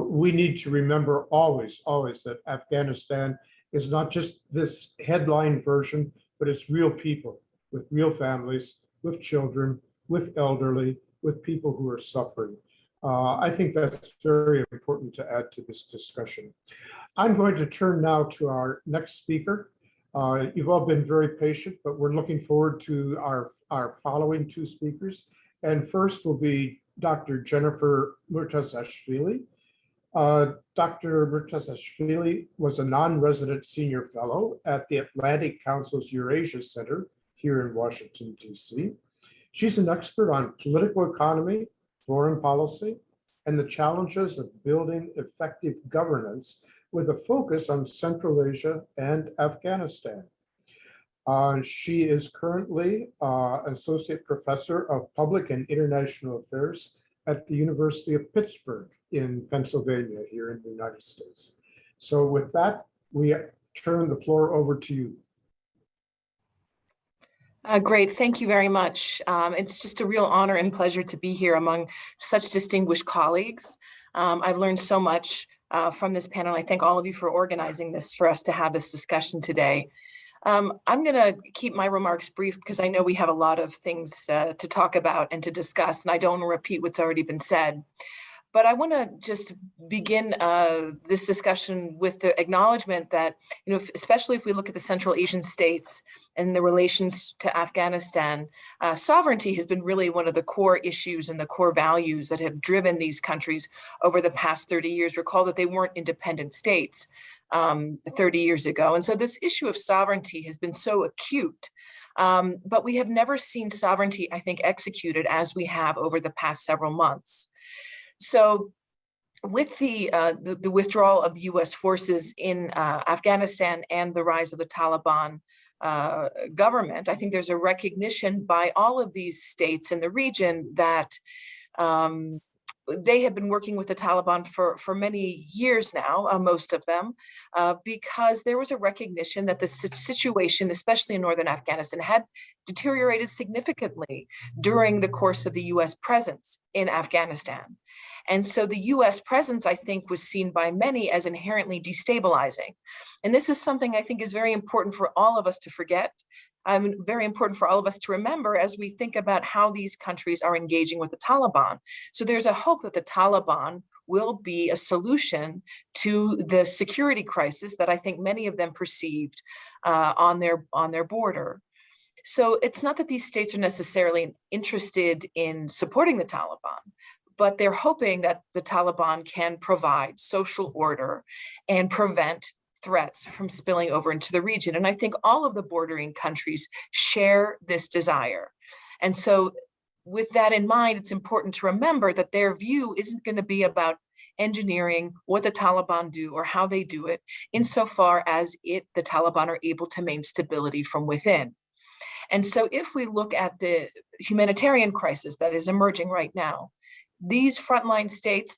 We need to remember always that Afghanistan is not just this headline version, but it's real people with real families, with children, with elderly, with people who are suffering. I think that's very important to add to this discussion. I'm going to turn now to our next speaker. You've all been very patient, but we're looking forward to our following two speakers. And first will be Dr. Jennifer Murtazashvili. Dr. Murtazashvili was a non-resident senior fellow at the Atlantic Council's Eurasia Center here in Washington, D.C. She's an expert on political economy, foreign policy, and the challenges of building effective governance with a focus on Central Asia and Afghanistan. She is currently Associate Professor of Public and International Affairs at the University of Pittsburgh in Pennsylvania here in the United States. So with that, we turn the floor over to you. Great, thank you very much. It's just a real honor and pleasure to be here among such distinguished colleagues. I've learned so much from this panel. I thank all of you for organizing this for us to have this discussion today. I'm going to keep my remarks brief because I know we have a lot of things to talk about and to discuss, and I don't want to repeat what's already been said. But I want to just begin this discussion with the acknowledgement that, especially if we look at the Central Asian states and the relations to Afghanistan, sovereignty has been really one of the core issues and the core values that have driven these countries over the past 30 years. Recall that they weren't independent states 30 years ago. And so this issue of sovereignty has been so acute. But we have never seen sovereignty, I think, executed as we have over the past several months. So with the withdrawal of the U.S. forces in Afghanistan and the rise of the Taliban government, I think there's a recognition by all of these states in the region that they have been working with the Taliban for many years now, most of them, because there was a recognition that the situation, especially in northern Afghanistan, had deteriorated significantly during the course of the U.S. presence in Afghanistan. And so the U.S. presence, I think, was seen by many as inherently destabilizing. And this is something I think is very important for all of us to forget. Very important for all of us to remember as we think about how these countries are engaging with the Taliban. So there's a hope that the Taliban will be a solution to the security crisis that I think many of them perceived on their border. So it's not that these states are necessarily interested in supporting the Taliban, but they're hoping that the Taliban can provide social order and prevent threats from spilling over into the region. And I think all of the bordering countries share this desire. And so with that in mind, it's important to remember that their view isn't going to be about engineering what the Taliban do or how they do it, insofar as the Taliban are able to maintain stability from within. And so if we look at the humanitarian crisis that is emerging right now, these frontline states,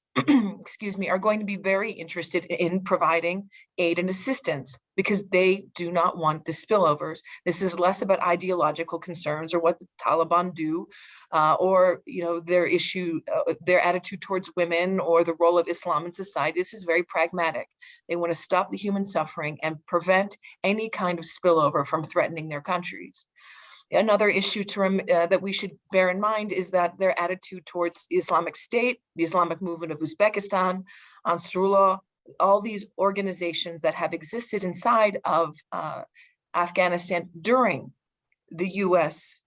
excuse me, are going to be very interested in providing aid and assistance because they do not want the spillovers. This is less about ideological concerns or what the Taliban do, or their attitude towards women or the role of Islam in society. This is very pragmatic. They want to stop the human suffering and prevent any kind of spillover from threatening their countries. Another issue that we should bear in mind is that their attitude towards the Islamic State, the Islamic movement of Uzbekistan, Ansarullah, all these organizations that have existed inside of Afghanistan during the US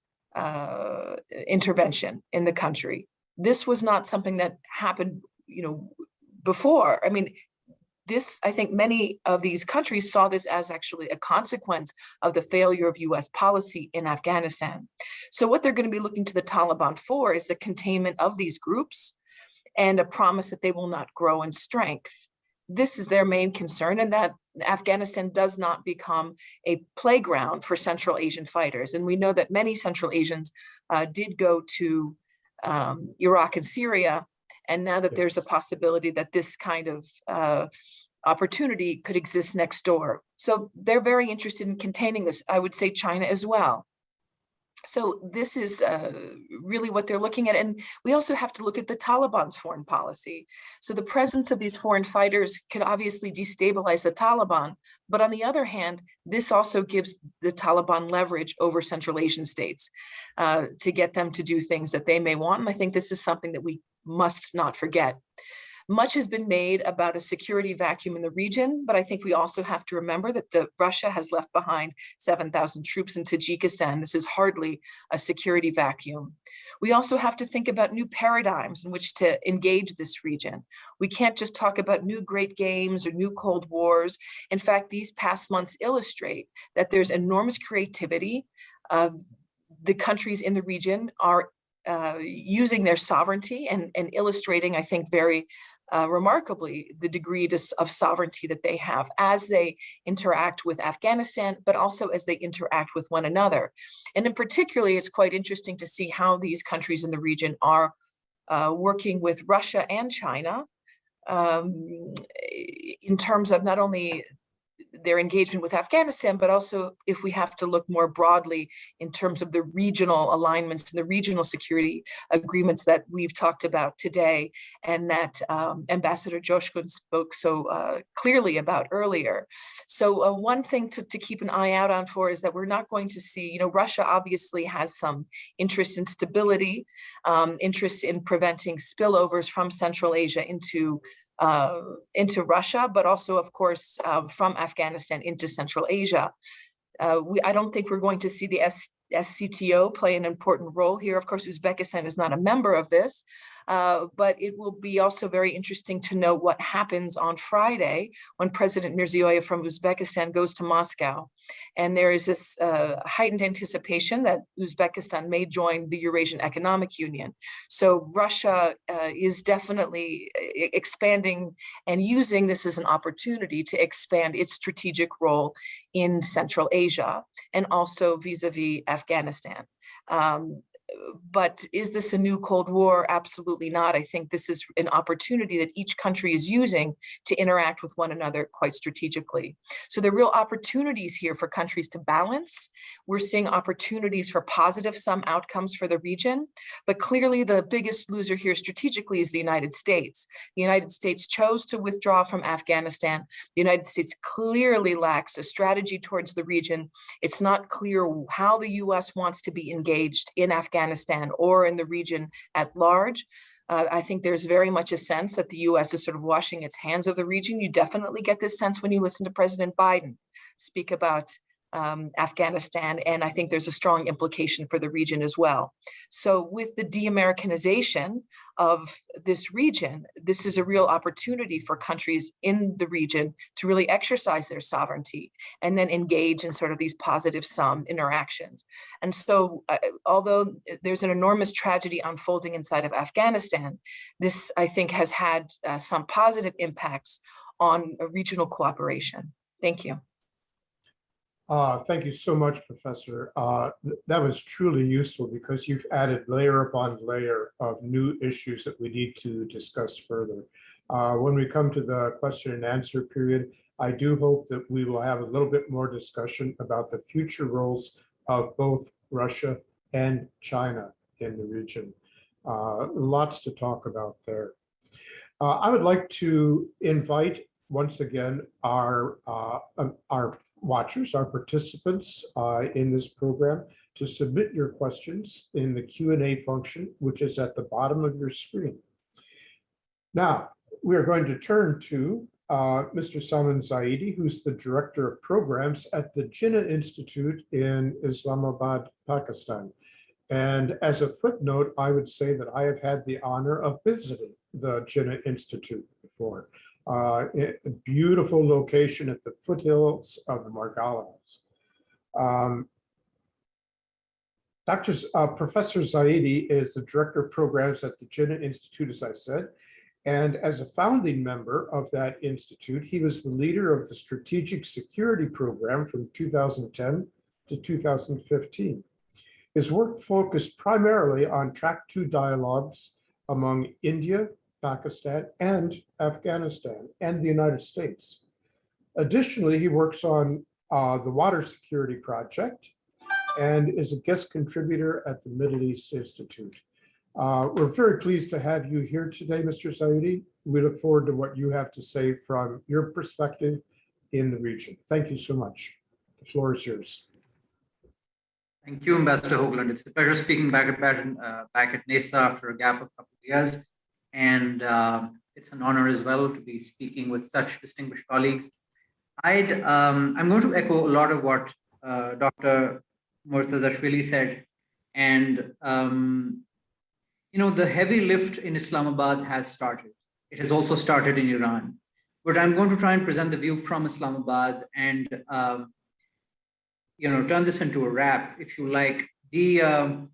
intervention in the country. This was not something that happened, before. I mean, I think many of these countries saw this as actually a consequence of the failure of US policy in Afghanistan. So what they're going to be looking to the Taliban for is the containment of these groups and a promise that they will not grow in strength. This is their main concern, and that Afghanistan does not become a playground for Central Asian fighters. And we know that many Central Asians did go to Iraq and Syria. And now that there's a possibility that this kind of opportunity could exist next door. So they're very interested in containing this. I would say China as well. So this is really what they're looking at. And we also have to look at the Taliban's foreign policy. So the presence of these foreign fighters could obviously destabilize the Taliban. But on the other hand, this also gives the Taliban leverage over Central Asian states to get them to do things that they may want. And I think this is something that we must not forget. Much has been made about a security vacuum in the region, but I think we also have to remember that Russia has left behind 7,000 troops in Tajikistan. This is hardly a security vacuum. We also have to think about new paradigms in which to engage this region. We can't just talk about new great games or new Cold Wars. In fact, these past months illustrate that there's enormous creativity. The countries in the region are using their sovereignty and illustrating, I think, very remarkably the degree of sovereignty that they have as they interact with Afghanistan, but also as they interact with one another. And in particularly, it's quite interesting to see how these countries in the region are working with Russia and China in terms of not only their engagement with Afghanistan, but also if we have to look more broadly in terms of the regional alignments and the regional security agreements that we've talked about today and that Ambassador Joshkun spoke so clearly about earlier. So one thing to keep an eye out on for is that we're not going to see, Russia obviously has some interest in stability, interest in preventing spillovers from Central Asia into Russia, but also, of course, from Afghanistan into Central Asia. I don't think we're going to see the SCTO play an important role here. Of course, Uzbekistan is not a member of this, but it will be also very interesting to know what happens on Friday when President Mirziyoyev from Uzbekistan goes to Moscow. And there is this heightened anticipation that Uzbekistan may join the Eurasian Economic Union. So Russia is definitely expanding and using this as an opportunity to expand its strategic role in Central Asia and also vis-a-vis Afghanistan. But is this a new Cold War? Absolutely not. I think this is an opportunity that each country is using to interact with one another quite strategically. So there are real opportunities here for countries to balance. We're seeing opportunities for positive sum outcomes for the region, but clearly the biggest loser here strategically is the United States. The United States chose to withdraw from Afghanistan. The United States clearly lacks a strategy towards the region. It's not clear how the US wants to be engaged in Afghanistan or in the region at large. I think there's very much a sense that the US is sort of washing its hands of the region. You definitely get this sense when you listen to President Biden speak about Afghanistan, and I think there's a strong implication for the region as well. So with the de-Americanization of this region, this is a real opportunity for countries in the region to really exercise their sovereignty and then engage in sort of these positive sum interactions. And so although there's an enormous tragedy unfolding inside of Afghanistan, this, I think, has had some positive impacts on regional cooperation. Thank you. Thank you so much, Professor. That was truly useful because you've added layer upon layer of new issues that we need to discuss further. When we come to the question and answer period, I do hope that we will have a little bit more discussion about the future roles of both Russia and China in the region. Lots to talk about there. I would like to invite once again our watchers, our participants in this program to submit your questions in the Q&A function, which is at the bottom of your screen. Now, we are going to turn to Mr. Salman Zaidi, who's the Director of Programs at the Jinnah Institute in Islamabad, Pakistan. And as a footnote, I would say that I have had the honor of visiting the Jinnah Institute before. A beautiful location at the foothills of the Margalas. Professor Zaidi is the Director of Programs at the Jinnah Institute, as I said, and as a founding member of that institute, he was the leader of the Strategic Security Program from 2010 to 2015. His work focused primarily on Track 2 dialogues among India, Pakistan, and Afghanistan, and the United States. Additionally, he works on the Water Security Project and is a guest contributor at the Middle East Institute. We're very pleased to have you here today, Mr. Zaidi. We look forward to what you have to say from your perspective in the region. Thank you so much. The floor is yours. Thank you, Ambassador Hoagland. It's a pleasure speaking back at NESA after a gap of a couple of years. And it's an honor as well to be speaking with such distinguished colleagues. I'm going to echo a lot of what Dr. Murtazashvili said. And, the heavy lift in Islamabad has started. It has also started in Iran. But I'm going to try and present the view from Islamabad and, turn this into a wrap, if you like. The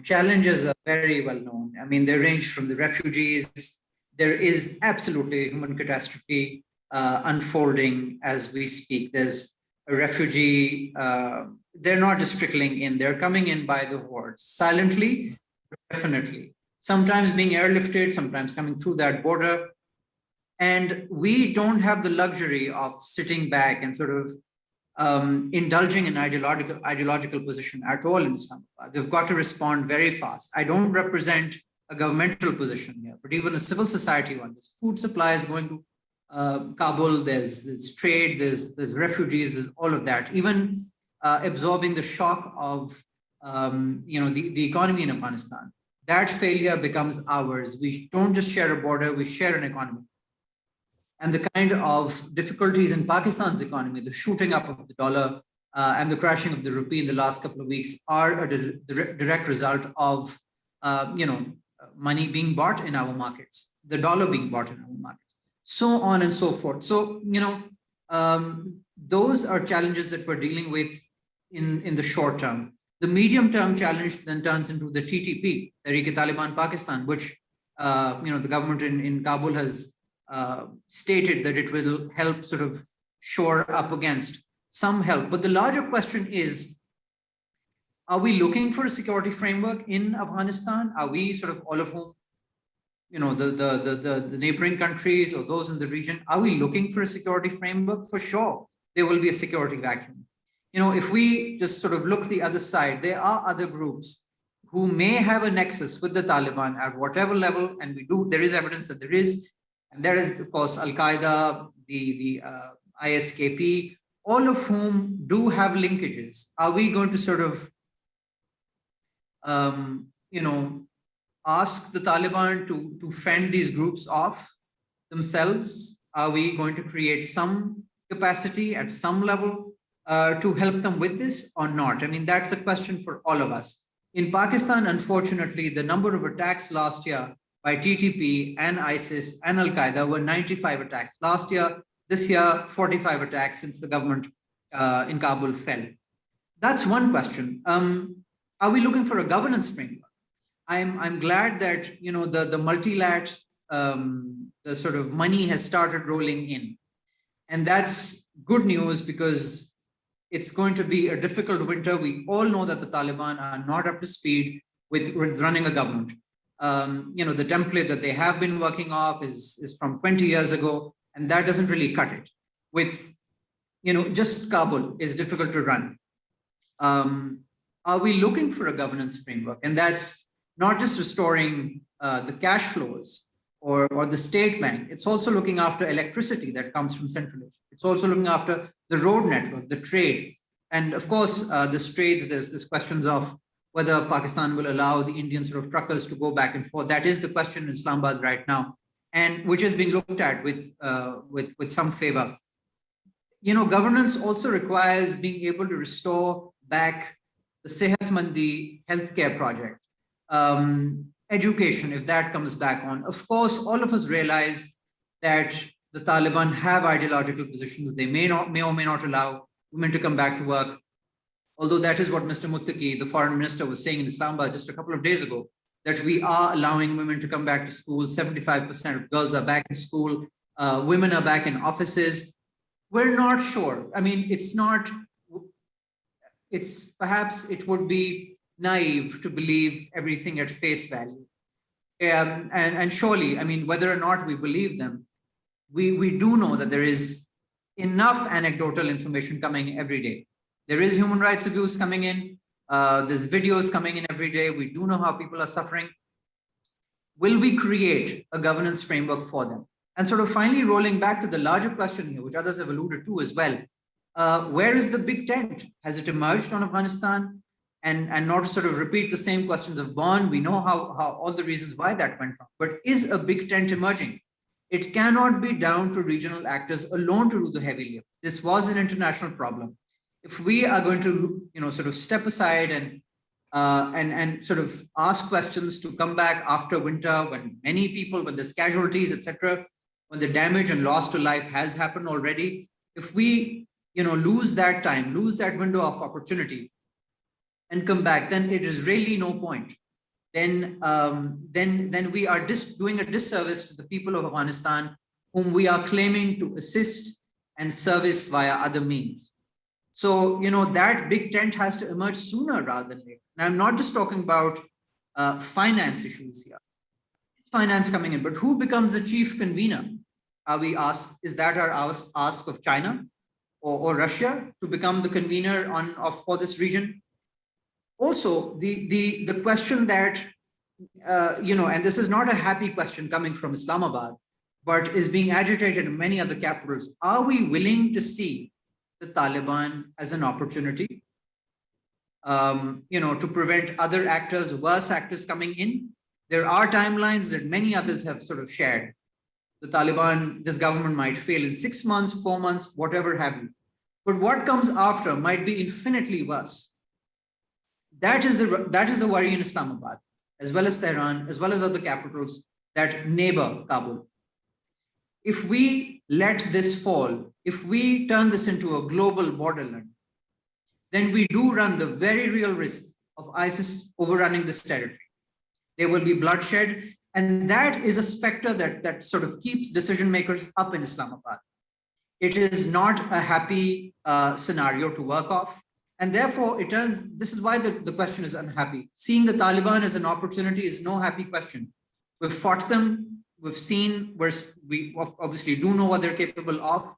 challenges are very well known. I mean, they range from the refugees. There is absolutely a human catastrophe unfolding as we speak. There's a refugee, they're not just trickling in, they're coming in by the hordes, silently, definitely. Sometimes being airlifted, sometimes coming through that border. And we don't have the luxury of sitting back and sort of indulging in ideological position at all in Islamabad. We've got to respond very fast. I don't represent a governmental position here, but even a civil society one. There's food supplies going to Kabul, there's trade, there's refugees, there's all of that. Even absorbing the shock of the economy in Afghanistan. That failure becomes ours. We don't just share a border, we share an economy. And the kind of difficulties in Pakistan's economy, the shooting up of the dollar and the crashing of the rupee in the last couple of weeks are a direct result of, money being bought in our markets, the dollar being bought in our markets, so on and so forth. So, those are challenges that we're dealing with in the short term. The medium-term challenge then turns into the TTP, Taliban Pakistan, which, the government in Kabul has stated that it will help sort of shore up against some help. But the larger question is, are we looking for a security framework in Afghanistan? Are we sort of all of whom, the neighboring countries or those in the region, are we looking for a security framework? For sure, there will be a security vacuum. If we just sort of look the other side, there are other groups who may have a nexus with the Taliban at whatever level, and there is evidence that there is. And there is, of course, Al-Qaeda, the ISKP, all of whom do have linkages. Are we going to sort of, ask the Taliban to fend these groups off themselves? Are we going to create some capacity at some level to help them with this or not? I mean, that's a question for all of us. In Pakistan, unfortunately, the number of attacks last year by TTP and ISIS and Al-Qaeda were 95 attacks last year. This year, 45 attacks since the government in Kabul fell. That's one question. Are we looking for a governance framework? I'm glad that the multilateral, the sort of money has started rolling in. And that's good news because it's going to be a difficult winter. We all know that the Taliban are not up to speed with running a government. The template that they have been working off is from 20 years ago, and that doesn't really cut it. With, just Kabul is difficult to run. Are we looking for a governance framework? And that's not just restoring the cash flows or the state bank. It's also looking after electricity that comes from Central Asia. It's also looking after the road network, the trade. And of course, there's trades, there's questions of whether Pakistan will allow the Indian sort of truckers to go back and forth. That is the question in Islamabad right now, and which is being looked at with some favor. Governance also requires being able to restore back the Sehatmandi healthcare project, education, if that comes back on. Of course, all of us realize that the Taliban have ideological positions. They may or may not allow women to come back to work. Although that is what Mr. Muttaqi, the foreign minister, was saying in Islamabad just a couple of days ago, that we are allowing women to come back to school. 75% of girls are back in school. Women are back in offices. We're not sure. I mean, perhaps it would be naive to believe everything at face value. And surely, I mean, whether or not we believe them, we do know that there is enough anecdotal information coming every day. There is human rights abuse coming in. There's videos coming in every day. We do know how people are suffering. Will we create a governance framework for them? And sort of finally rolling back to the larger question here, which others have alluded to as well, where is the big tent? Has it emerged on Afghanistan? And not to sort of repeat the same questions of Bonn, we know how all the reasons why that went wrong. But is a big tent emerging? It cannot be down to regional actors alone to do the heavy lift. This was an international problem. If we are going to, sort of step aside and sort of ask questions to come back after winter, when many people, when there's casualties, etc., when the damage and loss to life has happened already, if we, lose that time, lose that window of opportunity, and come back, then it is really no point. Then we are just doing a disservice to the people of Afghanistan, whom we are claiming to assist and service via other means. So, that big tent has to emerge sooner rather than later. And I'm not just talking about finance issues here. It's finance coming in, but who becomes the chief convener? Are we asked, is that our ask of China or Russia to become the convener for this region? Also, the question that, and this is not a happy question coming from Islamabad, but is being agitated in many other capitals. Are we willing to see the Taliban as an opportunity, to prevent other actors, worse actors coming in? There are timelines that many others have sort of shared. The Taliban, this government might fail in 6 months, 4 months, whatever have you. But what comes after might be infinitely worse. That is the worry in Islamabad, as well as Tehran, as well as other capitals that neighbor Kabul. If we let this fall, if we turn this into a global borderland, then we do run the very real risk of ISIS overrunning this territory. There will be bloodshed, and that is a specter that sort of keeps decision makers up in Islamabad. It is not a happy scenario to work off. And therefore, this is why the question is unhappy. Seeing the Taliban as an opportunity is no happy question. We've fought them. We've seen where we obviously do know what they're capable of.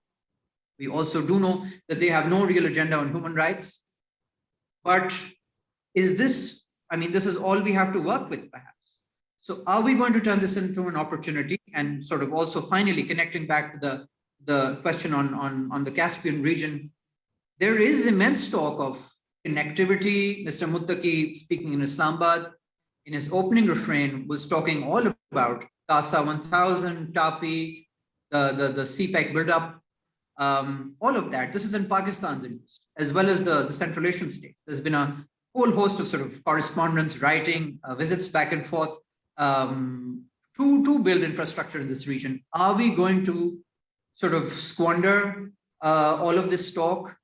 We also do know that they have no real agenda on human rights. But is this, this is all we have to work with, perhaps. So are we going to turn this into an opportunity? And sort of also finally connecting back to the question on the Caspian region, there is immense talk of connectivity. Mr. Muttaqi, speaking in Islamabad, in his opening refrain, was talking all about CASA 1000, TAPI, the CPEC buildup, all of that. This is in Pakistan's interest, as well as the Central Asian states. There's been a whole host of sort of correspondence, writing, visits back and forth to build infrastructure in this region. Are we going to sort of squander all of this talk,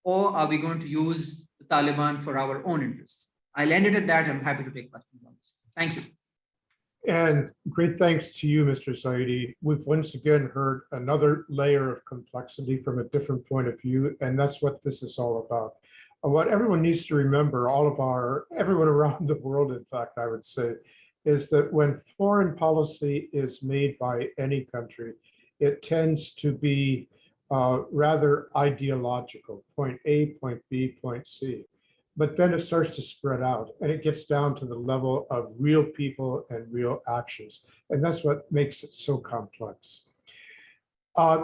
or are we going to use the Taliban for our own interests? I'll end it at that. I'm happy to take questions on this. Thank you. And great thanks to you, Mr. Zaidi. We've once again heard another layer of complexity from a different point of view, and that's what this is all about. What everyone needs to remember, everyone around the world, in fact, I would say, is that when foreign policy is made by any country, it tends to be rather ideological, point A, point B, point C. But then it starts to spread out and it gets down to the level of real people and real actions. And that's what makes it so complex.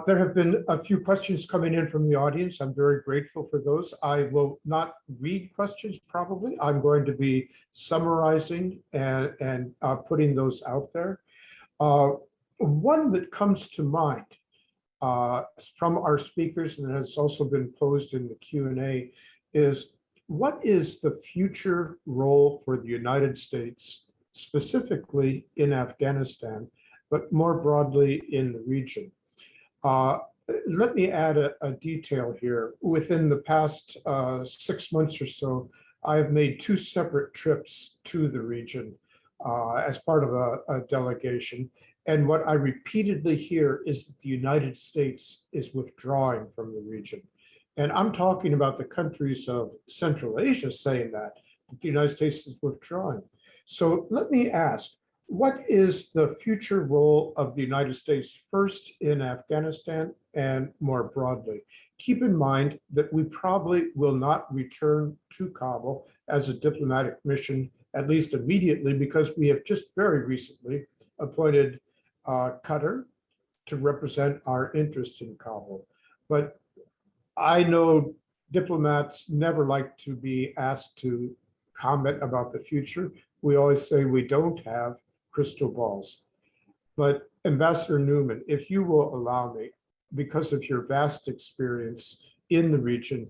There have been a few questions coming in from the audience. I'm very grateful for those. I will not read questions probably. I'm going to be summarizing and putting those out there. One that comes to mind from our speakers and has also been posed in the Q&A is, what is the future role for the United States, specifically in Afghanistan, but more broadly in the region? Let me add a detail here. Within the past 6 months or so, I have made 2 separate trips to the region as part of a delegation. And what I repeatedly hear is that the United States is withdrawing from the region. And I'm talking about the countries of Central Asia saying that the United States is withdrawing. So let me ask, what is the future role of the United States first in Afghanistan and more broadly? Keep in mind that we probably will not return to Kabul as a diplomatic mission, at least immediately, because we have just very recently appointed Qatar to represent our interest in Kabul. But I know diplomats never like to be asked to comment about the future. We always say we don't have crystal balls. But Ambassador Newman, if you will allow me, because of your vast experience in the region,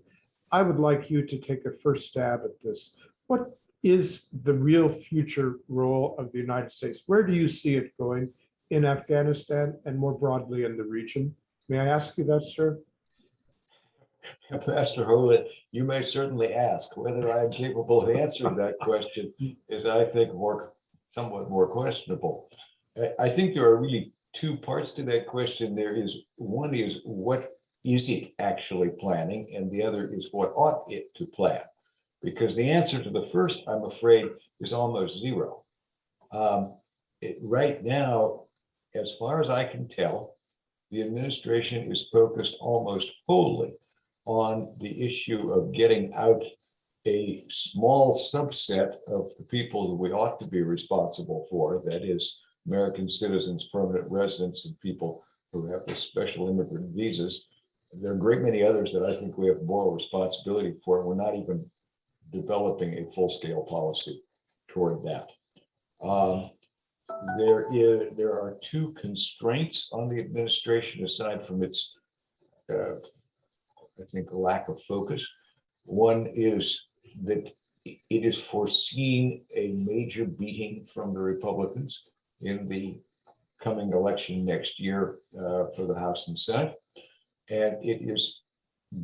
I would like you to take a first stab at this. What is the real future role of the United States? Where do you see it going in Afghanistan and more broadly in the region? May I ask you that, sir? Pastor Hoagland, you may certainly ask. Whether I'm capable of answering that question is, I think, somewhat more questionable. I think there are really 2 parts to that question. One is, what is it actually planning? And the other is, what ought it to plan? Because the answer to the first, I'm afraid, is almost zero. Right now, as far as I can tell, the administration is focused almost wholly on the issue of getting out a small subset of the people that we ought to be responsible for, that is, American citizens, permanent residents, and people who have the special immigrant visas. There are a great many others that I think we have moral responsibility for, and we're not even developing a full-scale policy toward that. There are 2 constraints on the administration, aside from its I think a lack of focus. One is that it is foreseeing a major beating from the Republicans in the coming election next year for the House and Senate. And it is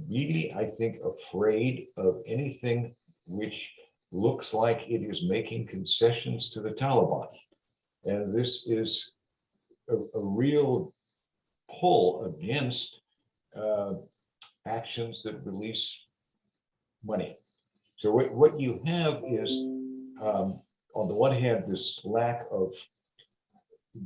really, I think, afraid of anything which looks like it is making concessions to the Taliban. And this is a real pull against actions that release money. So what you have is, on the one hand, this lack of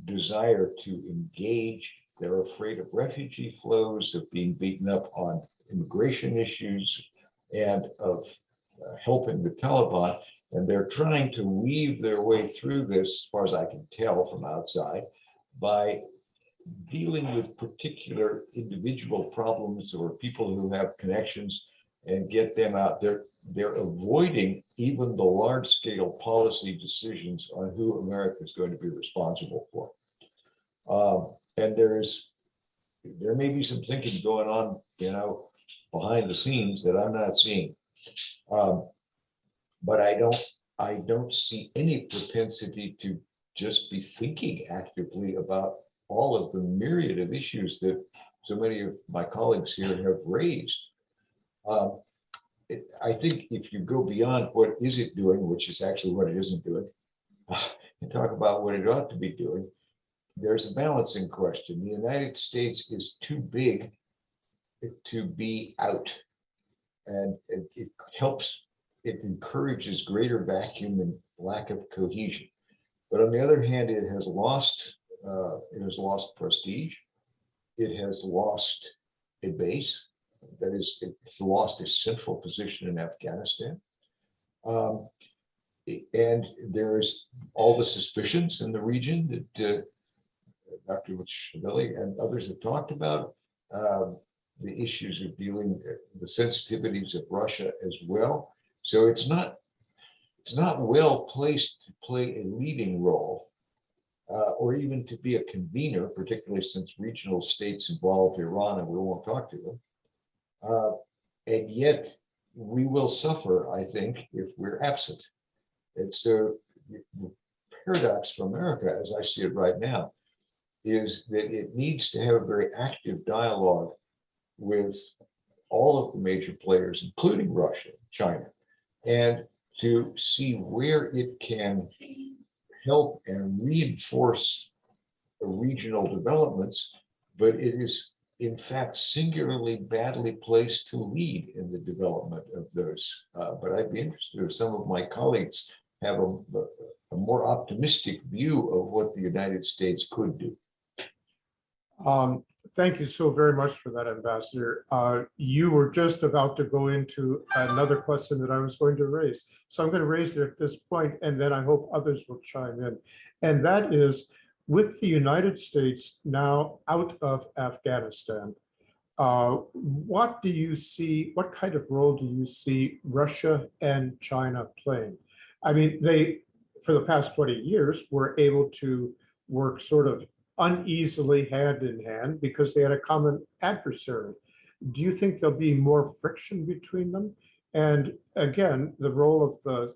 desire to engage. They're afraid of refugee flows, of being beaten up on immigration issues, and of helping the Taliban. And they're trying to weave their way through this, as far as I can tell from outside, by dealing with particular individual problems or people who have connections and get them out there. They're avoiding even the large-scale policy decisions on who America is going to be responsible for. And there may be some thinking going on, behind the scenes that I'm not seeing. But I don't see any propensity to just be thinking actively about all of the myriad of issues that so many of my colleagues here have raised. I think if you go beyond what is it doing, which is actually what it isn't doing, talk about what it ought to be doing, there's a balancing question. The United States is too big to be out, and it helps, it encourages greater vacuum and lack of cohesion. But on the other hand, it has lost prestige. It has lost a base. That is, it's lost a central position in Afghanistan. And there's all the suspicions in the region that Dr. Chavelli and others have talked about, the issues of dealing, the sensitivities of Russia as well. So it's not well placed to play a leading role, or even to be a convener, particularly since regional states involve Iran, and we won't talk to them. And yet we will suffer, I think, if we're absent. And so the paradox for America, as I see it right now, is that it needs to have a very active dialogue with all of the major players, including Russia, China, and to see where it can help and reinforce the regional developments, but it is in fact singularly badly placed to lead in the development of those. But I'd be interested if some of my colleagues have a more optimistic view of what the United States could do. Thank you so very much for that, Ambassador. You were just about to go into another question that I was going to raise. So I'm going to raise it at this point, and then I hope others will chime in. And that is, with the United States now out of Afghanistan, what do you see, what kind of role do you see Russia and China playing? I mean, they, for the past 20 years, were able to work sort of uneasily hand in hand because they had a common adversary. Do you think there'll be more friction between them? And again, the role of the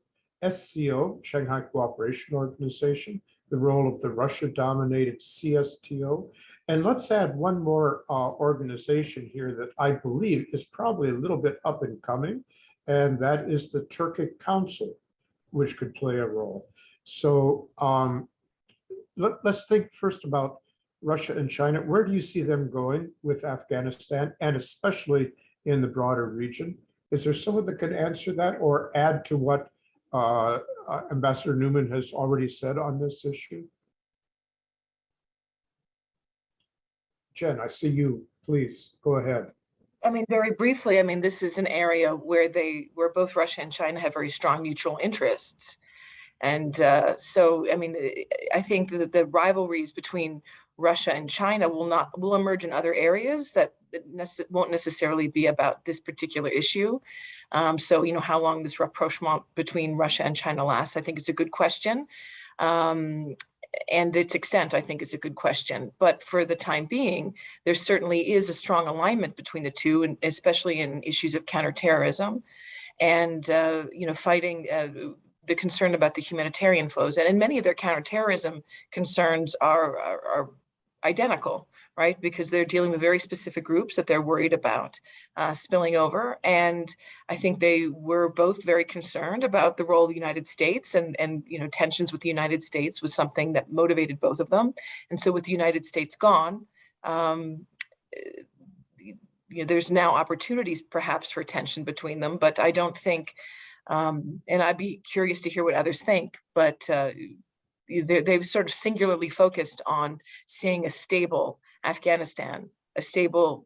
SCO, Shanghai Cooperation Organization, the role of the Russia-dominated CSTO, and let's add one more organization here that I believe is probably a little bit up and coming, and that is the Turkic Council, which could play a role. So let's think first about Russia and China. Where do you see them going with Afghanistan, and especially in the broader region? Is there someone that can answer that or add to what Ambassador Newman has already said on this issue? Jen, I see you. Please go ahead. I mean, very briefly, I mean, this is an area where both Russia and China have very strong mutual interests. And so, I mean, I think that the rivalries between Russia and China will emerge in other areas that won't necessarily be about this particular issue. So, you know, how long this rapprochement between Russia and China lasts, I think is a good question. And its extent, I think, is a good question. But for the time being, there certainly is a strong alignment between the two, and especially in issues of counterterrorism and, you know, fighting the concern about the humanitarian flows. And many of their counterterrorism concerns are identical, right? Because they're dealing with very specific groups that they're worried about spilling over. And I think they were both very concerned about the role of the United States, and you know, tensions with the United States was something that motivated both of them. And so with the United States gone, you know, there's now opportunities perhaps for tension between them, but I don't think, and I'd be curious to hear what others think, but they've sort of singularly focused on seeing a stable Afghanistan, a stable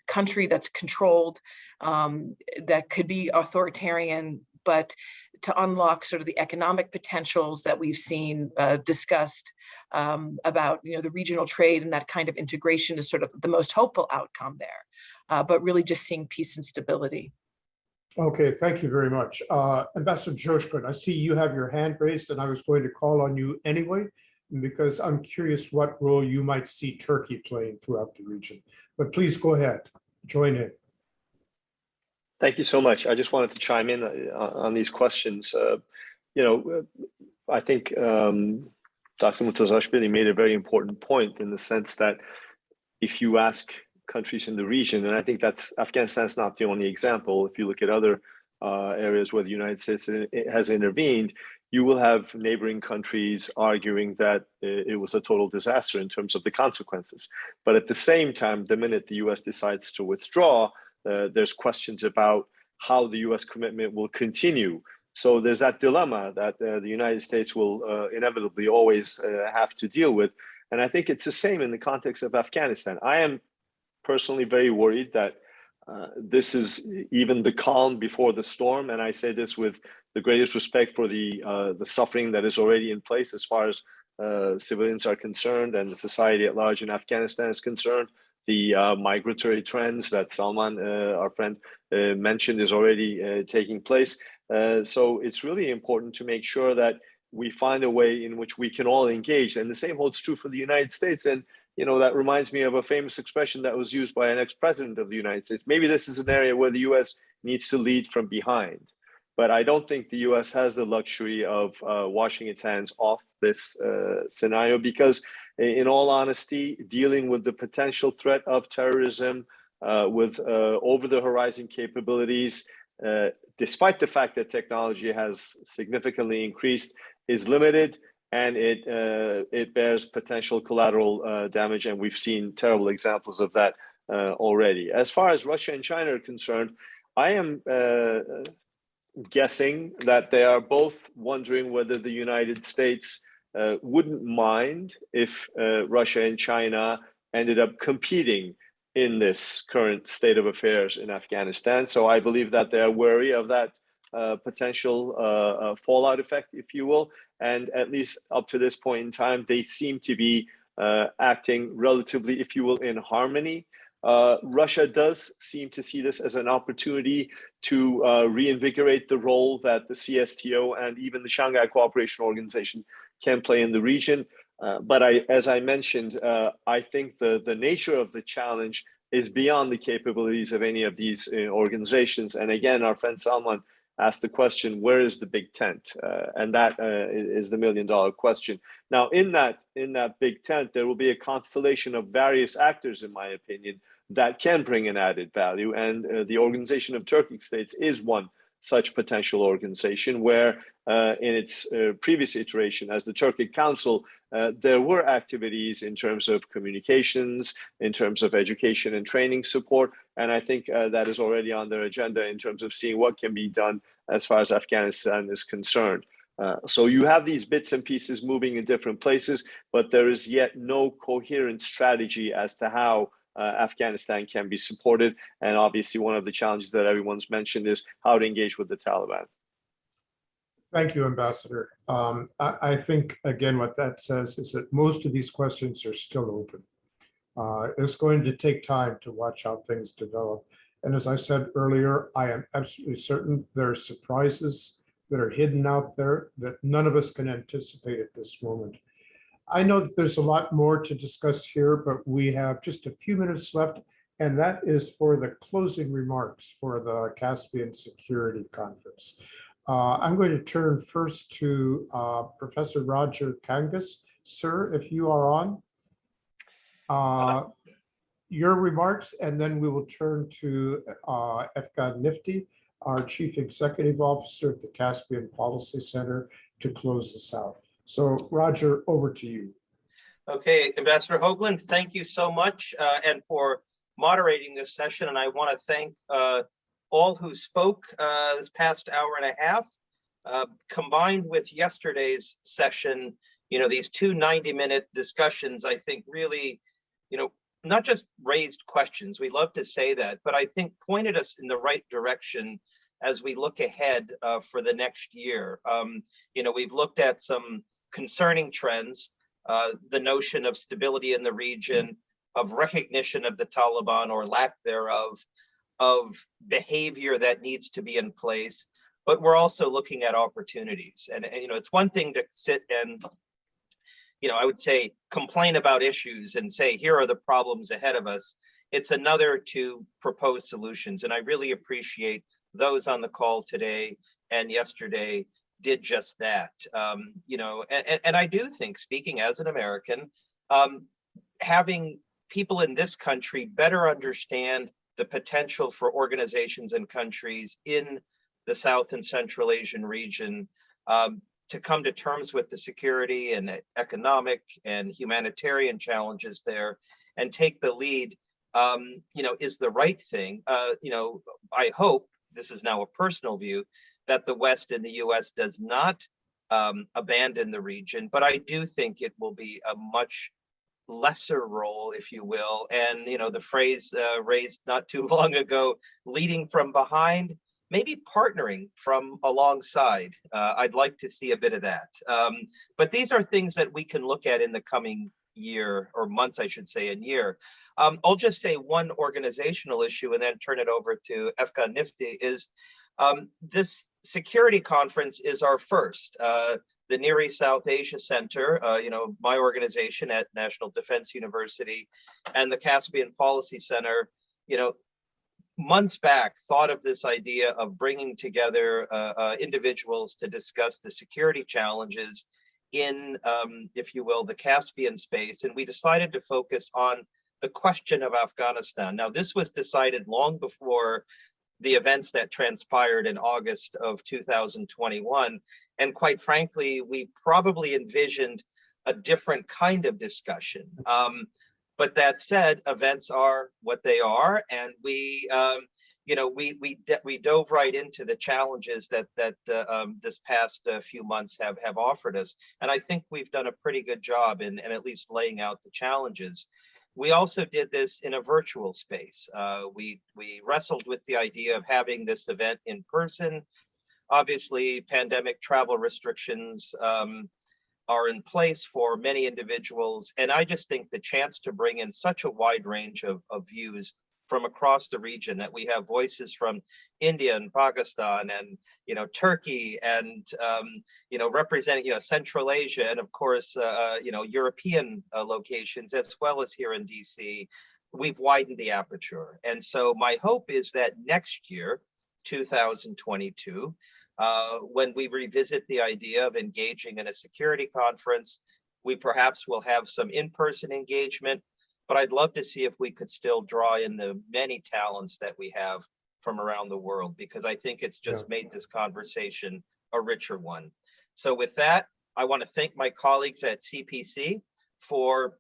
country that's controlled, that could be authoritarian, but to unlock sort of the economic potentials that we've seen discussed about, you know, the regional trade, and that kind of integration is sort of the most hopeful outcome there, but really just seeing peace and stability. Okay, thank you very much. Ambassador Joshkun, I see you have your hand raised, and I was going to call on you anyway, because I'm curious what role you might see Turkey playing throughout the region. But please go ahead, join in. Thank you so much. I just wanted to chime in on these questions. You know, I think Dr. Mutazashvili made a very important point in the sense that if you ask countries in the region, and I think that's Afghanistan's not the only example. If you look at other areas where the United States has intervened, you will have neighboring countries arguing that it was a total disaster in terms of the consequences. But at the same time, the minute the US decides to withdraw, there's questions about how the US commitment will continue. So there's that dilemma that the United States will inevitably always have to deal with. And I think it's the same in the context of Afghanistan. I am personally very worried that this is even the calm before the storm. And I say this with the greatest respect for the suffering that is already in place as far as civilians are concerned and the society at large in Afghanistan is concerned. The migratory trends that Salman, our friend, mentioned is already taking place. So it's really important to make sure that we find a way in which we can all engage. And the same holds true for the United States. And, you know, that reminds me of a famous expression that was used by an ex-president of the United States. Maybe this is an area where the US needs to lead from behind. But I don't think the US has the luxury of washing its hands off this scenario, because in all honesty, dealing with the potential threat of terrorism with over-the-horizon capabilities, despite the fact that technology has significantly increased, is limited, and it bears potential collateral damage, and we've seen terrible examples of that already. As far as Russia and China are concerned, I am guessing that they are both wondering whether the United States wouldn't mind if Russia and China ended up competing in this current state of affairs in Afghanistan. So I believe that they're wary of that potential fallout effect, if you will. And at least up to this point in time, they seem to be acting relatively, if you will, in harmony. Russia does seem to see this as an opportunity to reinvigorate the role that the CSTO and even the Shanghai Cooperation Organization can play in the region. But as I mentioned, I think the nature of the challenge is beyond the capabilities of any of these organizations. And again, our friend Salman asked the question, where is the big tent? And that is the million-dollar question. Now, in that big tent, there will be a constellation of various actors, in my opinion, that can bring an added value. And the Organization of Turkic States is one such potential organization where in its previous iteration as the Turkic Council, there were activities in terms of communications, in terms of education and training support. And I think that is already on their agenda in terms of seeing what can be done as far as Afghanistan is concerned. So you have these bits and pieces moving in different places, but there is yet no coherent strategy as to how Afghanistan can be supported. And obviously one of the challenges that everyone's mentioned is how to engage with the Taliban. Thank you, Ambassador. I think, again, what that says is that most of these questions are still open. It's going to take time to watch how things develop. And as I said earlier, I am absolutely certain there are surprises that are hidden out there that none of us can anticipate at this moment. I know that there's a lot more to discuss here, but we have just a few minutes left, and that is for the closing remarks for the Caspian Security Conference. I'm going to turn first to Professor Roger Kangas. Sir, if you are on, your remarks, and then we will turn to Afghan Nifty, our Chief Executive Officer at the Caspian Policy Center, to close this out. So Roger, over to you. Okay, Ambassador Hoagland, thank you so much and for moderating this session. And I want to thank all who spoke this past hour and a half, combined with yesterday's session. You know, these two 90-minute discussions, I think really, you know, not just raised questions, we love to say that, but I think pointed us in the right direction as we look ahead for the next year. You know, we've looked at some concerning trends, the notion of stability in the region, of recognition of the Taliban or lack thereof, of behavior that needs to be in place, but we're also looking at opportunities. And you know, it's one thing to sit and, you know, I would say complain about issues and say, here are the problems ahead of us. It's another to propose solutions. And I really appreciate those on the call today and yesterday did just that. You know, and I do think, speaking as an American, having people in this country better understand the potential for organizations and countries in the South and Central Asian region to come to terms with the security and economic and humanitarian challenges there and take the lead, is the right thing. I hope, this is now a personal view, that the West and the US does not abandon the region, but I do think it will be a much lesser role, if you will. And, the phrase raised not too long ago, leading from behind, maybe partnering from alongside. I'd like to see a bit of that. But these are things that we can look at in the coming year, or months, I should say, and year. I'll just say one organizational issue and then turn it over to Afghan Nifty is this security conference is our first. The Near East South Asia Center, my organization at National Defense University, and the Caspian Policy Center, months back thought of this idea of bringing together individuals to discuss the security challenges in, if you will, the Caspian space. And we decided to focus on the question of Afghanistan. Now, this was decided long before the events that transpired in August of 2021. And quite frankly, we probably envisioned a different kind of discussion. But that said, events are what they are, and we dove right into the challenges that this past few months have offered us, and I think we've done a pretty good job in at least laying out the challenges. We also did this in a virtual space. We wrestled with the idea of having this event in person. Obviously, pandemic travel restrictions are in place for many individuals. And I just think the chance to bring in such a wide range of views from across the region, that we have voices from India and Pakistan and, Turkey and, representing, Central Asia and of course, European locations, as well as here in DC, we've widened the aperture. And so my hope is that next year, 2022, when we revisit the idea of engaging in a security conference, we perhaps will have some in-person engagement, but I'd love to see if we could still draw in the many talents that we have from around the world, because I think it's just made this conversation a richer one. So with that, I want to thank my colleagues at CPC for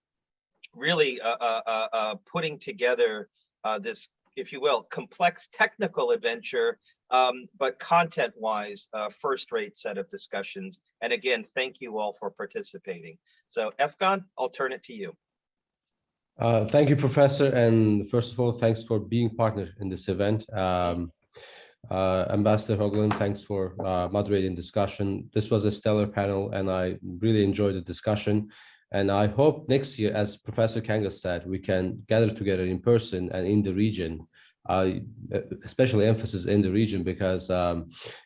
really putting together this, if you will, complex technical adventure, but content-wise, first-rate set of discussions. And again, thank you all for participating. So Afghan, I'll turn it to you. Thank you, Professor. And first of all, thanks for being partner in this event. Ambassador Hoagland, thanks for moderating discussion. This was a stellar panel, and I really enjoyed the discussion. And I hope next year, as Professor Kangas said, we can gather together in person and in the region, especially emphasis in the region, because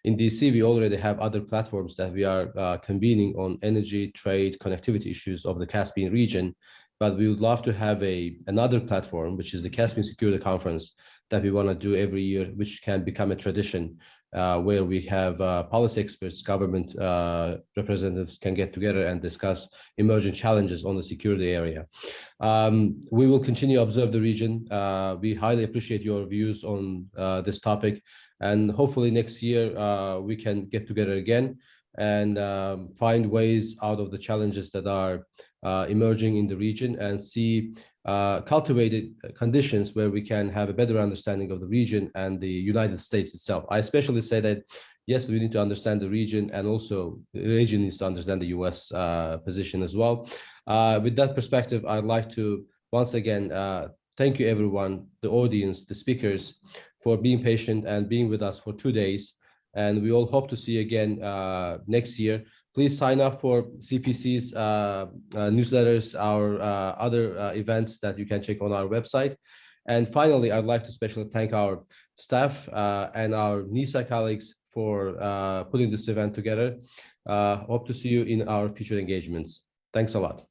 in DC, we already have other platforms that we are convening on energy, trade, connectivity issues of the Caspian region. But we would love to have another platform, which is the Caspian Security Conference, that we want to do every year, which can become a tradition, where we have policy experts, government representatives can get together and discuss emerging challenges on the security area. We will continue to observe the region. We highly appreciate your views on this topic, and hopefully next year we can get together again and find ways out of the challenges that are emerging in the region, and see cultivated conditions where we can have a better understanding of the region and the United States itself. I especially say that, yes, we need to understand the region, and also the region needs to understand the US position as well. With that perspective, I'd like to once again thank you everyone, the audience, the speakers, for being patient and being with us for 2 days. And we all hope to see you again next year. Please sign up for CPC's newsletters, our other events that you can check on our website. And finally, I'd like to especially thank our staff and our NISA colleagues for putting this event together. Hope to see you in our future engagements. Thanks a lot.